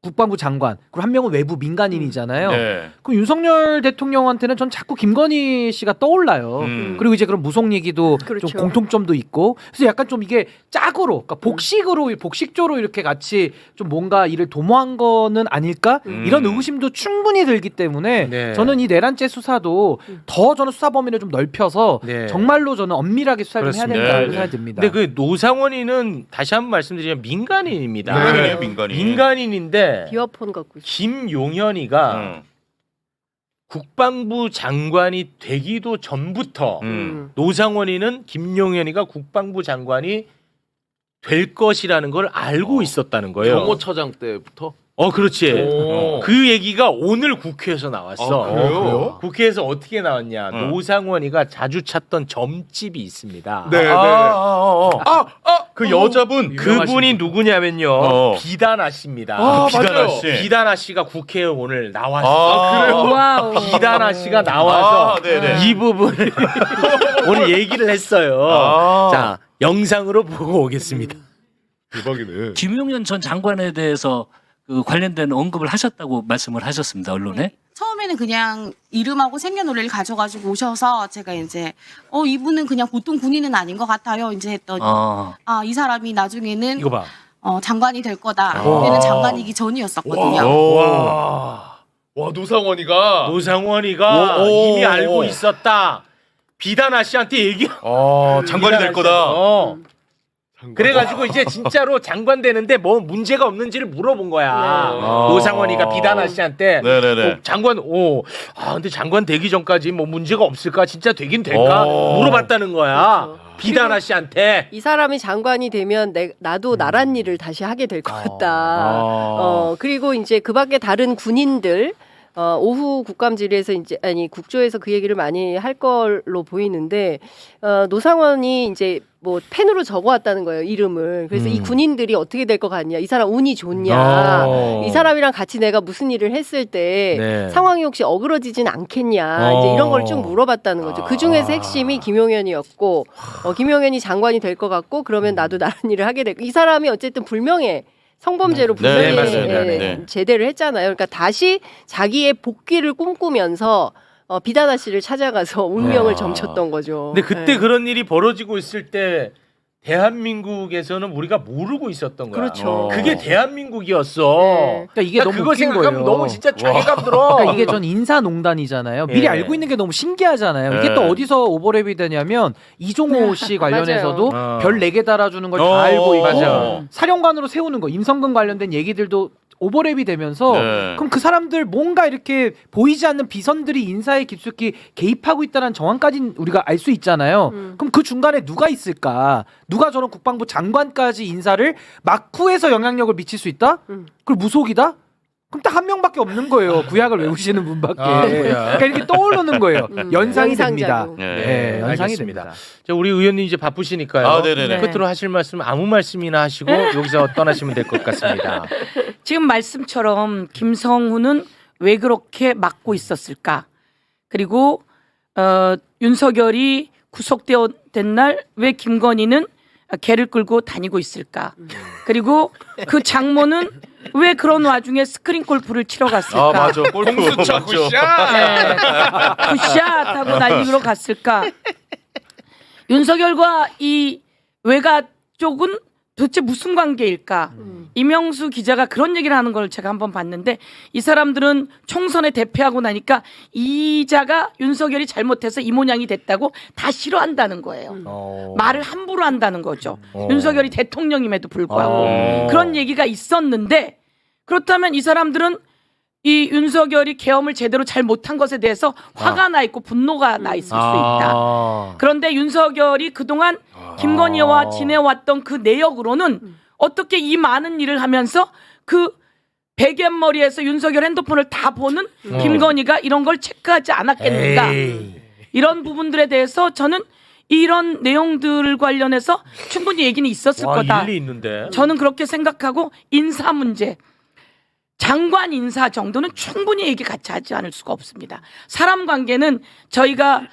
국방부 장관, 그리고 한 명은 외부 민간인이잖아요. 네. 그럼 윤석열 대통령한테는 전 자꾸 김건희 씨가 떠올라요. 그리고 이제 그런 무속 얘기도 그렇죠. 좀 공통점도 있고, 그래서 약간 좀 이게 짝으로, 그러니까 복식조로 이렇게 같이 좀 뭔가 일을 도모한 거는 아닐까? 이런 의구심도 충분히 들기 때문에 네. 저는 이 내란죄 수사도 더 저는 수사 범위를 좀 넓혀서 네. 정말로 저는 엄밀하게 수사를 좀 해야 그렇습니다. 된다고 네. 생각이 듭니다. 근데 그 노상원이는 다시 한번 말씀드리면 민간인입니다. 네, 민간인. 민간인인데 비어폰 갖고 있어. 김용현이가 국방부 장관이 되기도 전부터 노상원이는 김용현이가 국방부 장관이 될 것이라는 걸 알고 있었다는 거예요. 경호처장 때부터. 그렇지. 오. 그 얘기가 오늘 국회에서 나왔어. 아, 그래요? 국회에서 어떻게 나왔냐? 노상원이가 자주 찾던 점집이 있습니다. 네, 네. 그 여자분 그분이 누구냐면요. 비다나 씨입니다. 비다나 씨. 비다나 씨가 국회에 오늘 나왔어. 그래요? 와우. 비다나 씨가 나와서 네네. 이 부분을 오늘 얘기를 했어요. 자, 영상으로 보고 오겠습니다. 대박이네. 김용현 전 장관에 대해서 그 관련된 언급을 하셨다고 말씀을 하셨습니다. 언론에. 처음에는 그냥 이름하고 생년월일을 가져가지고 오셔서 제가 이제 이분은 그냥 보통 군인은 아닌 것 같아요. 이제 했더니 이 사람이 나중에는 이거 봐. 장관이 될 거다. 그때는 장관이기 전이었었거든요. 와, 노상원이가. 노상원이가 이미 알고 있었다. 비다나 씨한테 얘기. 장관이 될 거다. 그래가지고 이제 진짜로 장관 되는데 뭐 문제가 없는지를 물어본 거야. 노상원이가 비다나 씨한테 네네네. 장관 근데 장관 되기 전까지 뭐 문제가 없을까? 진짜 되긴 될까? 물어봤다는 거야. 그렇죠. 비다나 씨한테. 이 사람이 장관이 되면 나도 나란 일을 다시 하게 될 것 같다. 그리고 이제 그 밖에 다른 군인들 오후 국감질에서 국조에서 그 얘기를 많이 할 걸로 보이는데 노상원이 이제 뭐 펜으로 적어왔다는 거예요, 이름을. 그래서 이 군인들이 어떻게 될 것 같냐, 이 사람 운이 좋냐, 이 사람이랑 같이 내가 무슨 일을 했을 때 상황이 혹시 어그러지진 않겠냐, 이제 이런 걸 쭉 물어봤다는 거죠. 그 중에서 핵심이 김용현이었고, 김용현이 장관이 될 것 같고, 그러면 나도 나란 일을 하게 될. 이 사람이 어쨌든 불명예 성범죄로 네, 분명히 맞습니다. 네. 제대를 했잖아요. 그러니까 다시 자기의 복귀를 꿈꾸면서 비다나 씨를 찾아가서 운명을 점쳤던 거죠. 근데 그때 네. 그런 일이 벌어지고 있을 때 대한민국에서는 우리가 모르고 있었던 거야. 그렇죠. 그게 대한민국이었어. 네. 그러니까 이게 나 너무 그거 웃긴 생각하면 거예요. 너무 진짜 자괴감 들어. 그러니까 이게 전 인사농단이잖아요. 미리 예. 알고 있는 게 너무 신기하잖아요. 이게 예. 또 어디서 오버랩이 되냐면 이종호 씨 관련해서도 맞아요. 별 4개 달아주는 걸 다 알고 있고 맞아. 사령관으로 세우는 거 임성근 관련된 얘기들도 오버랩이 되면서 네. 그럼 그 사람들 뭔가 이렇게 보이지 않는 비선들이 인사에 깊숙이 개입하고 있다는 정황까지 우리가 알 수 있잖아요. 그럼 그 중간에 누가 있을까? 누가 저런 국방부 장관까지 인사를 막후에서 영향력을 미칠 수 있다? 그걸 무속이다? 그럼 딱 한 명밖에 없는 거예요. 구약을 외우시는 분밖에. 그러니까 이렇게 떠오르는 거예요. 연상이 됩니다. 연상자로. 네, 연상이 알겠습니다. 됩니다. 자, 우리 의원님 이제 바쁘시니까요. 아, 네네네. 끝으로 하실 말씀 아무 말씀이나 하시고 여기서 떠나시면 될 것 같습니다. 지금 말씀처럼 김성훈은 왜 그렇게 막고 있었을까? 그리고 윤석열이 구속된 날 왜 김건희는 개를 끌고 다니고 있을까? 그리고 그 장모는 왜 그런 와중에 스크린 골프를 치러 갔을까? 아 맞아. 골프 공수처 맞죠. 굿샷. 네. 굿샷 하고 날리러 갔을까? 윤석열과 이 외가 쪽은 도대체 무슨 관계일까? 이명수 기자가 그런 얘기를 하는 걸 제가 한번 봤는데 이 사람들은 총선에 대패하고 나니까 이자가 윤석열이 잘못해서 이 모양이 됐다고 다 싫어한다는 거예요. 말을 함부로 한다는 거죠. 윤석열이 대통령임에도 불구하고 그런 얘기가 있었는데 그렇다면 이 사람들은 이 윤석열이 계엄을 제대로 잘 못한 것에 대해서 화가 나 있고 분노가 나 있을 수 있다. 그런데 윤석열이 그동안 김건희와 지내왔던 그 내역으로는 어떻게 이 많은 일을 하면서 그 베갯머리에서 윤석열 핸드폰을 다 보는 김건희가 이런 걸 체크하지 않았겠는가. 이런 부분들에 대해서 저는 이런 내용들 관련해서 충분히 얘기는 있었을 거다. 일리 있는데. 저는 그렇게 생각하고 인사 문제. 장관 인사 정도는 충분히 얘기 같이 하지 않을 수가 없습니다. 사람 관계는 저희가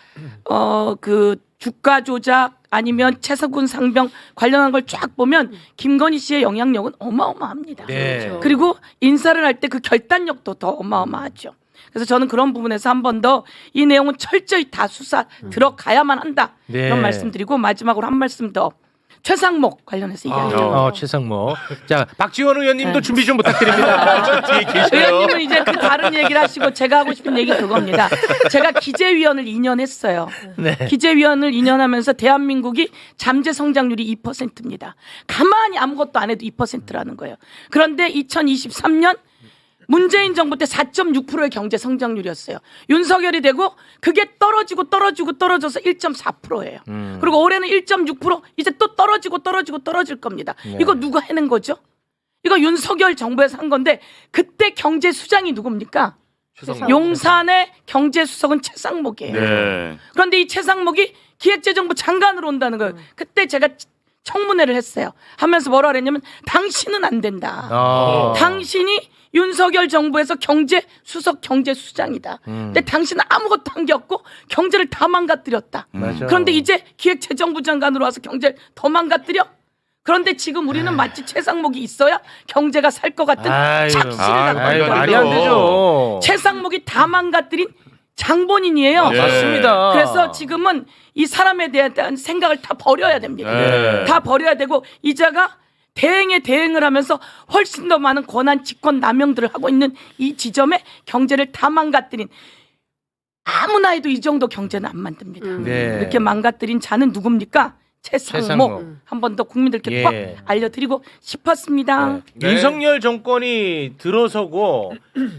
그 주가 조작 아니면 최석훈 상병 관련한 걸 쫙 보면 김건희 씨의 영향력은 어마어마합니다. 네. 그리고 인사를 할 때 그 결단력도 더 어마어마하죠. 그래서 저는 그런 부분에서 한 번 더 이 내용은 철저히 다 수사 들어가야만 한다. 네. 이런 말씀드리고 마지막으로 한 말씀 더. 최상목 관련해서 이야기해요. 최상목. 자, 박지원 의원님도 준비 좀 부탁드립니다. 뒤에 계세요. 의원님은 이제 그 다른 얘기를 하시고 제가 하고 싶은 얘기 그겁니다. 제가 기재위원을 2년 했어요. 네. 기재위원을 2년 하면서 대한민국이 잠재 성장률이 2%입니다. 가만히 아무것도 안 해도 2%라는 거예요. 그런데 2023년 문재인 정부 때 4.6%의 경제 성장률이었어요. 윤석열이 되고 그게 떨어져서 1.4%예요. 그리고 올해는 1.6% 이제 또 떨어질 겁니다. 이거 누가 해낸 거죠? 이거 윤석열 정부에서 한 건데 그때 경제 수장이 누굽니까? 용산의 경제수석은 최상목이에요. 네. 그런데 이 최상목이 기획재정부 장관으로 온다는 거예요. 그때 제가 청문회를 했어요. 하면서 뭐라 그랬냐면 당신은 안 된다. 당신이 윤석열 정부에서 경제수석 경제수장이다. 근데 당신은 아무것도 한 게 없고 경제를 다 망가뜨렸다. 그런데 이제 기획재정부 장관으로 와서 경제를 더 망가뜨려? 그런데 지금 우리는 마치 최상목이 있어야 경제가 살 것 같은 착시를 갖고 있다. 말이 안 되죠. 최상목이 다 망가뜨린 장본인이에요. 네. 맞습니다. 그래서 지금은 이 사람에 대한 생각을 다 버려야 됩니다. 네. 다 버려야 되고 이자가 대행을 하면서 훨씬 더 많은 권한 직권 남용들을 하고 있는 이 지점에 경제를 다 망가뜨린 아무나 해도 이 정도 경제는 안 만듭니다. 네. 이렇게 망가뜨린 자는 누굽니까? 최상목. 한 번 더 국민들께 꼭 알려드리고 싶었습니다. 네. 윤석열 정권이 들어서고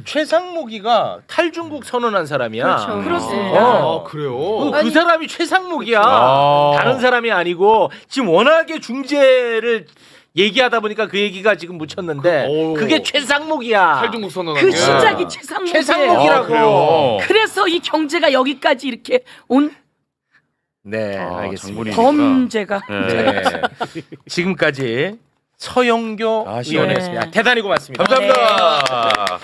최상목이가 탈중국 선언한 사람이야. 그렇죠. 그렇습니다. 그래요? 그 사람이 최상목이야. 아. 다른 사람이 아니고 지금 워낙에 중재를 얘기하다 보니까 그 얘기가 지금 묻혔는데 그게 최상목이야. 탈중국 선언한 그 게. 시작이 최상목이에요. 최상목이라고. 그래요? 그래서 이 경제가 여기까지 이렇게 온 네, 알겠습니다. 범죄가. 네. 지금까지 서영교 시원해. 의원이었습니다. 대단히 고맙습니다. 감사합니다.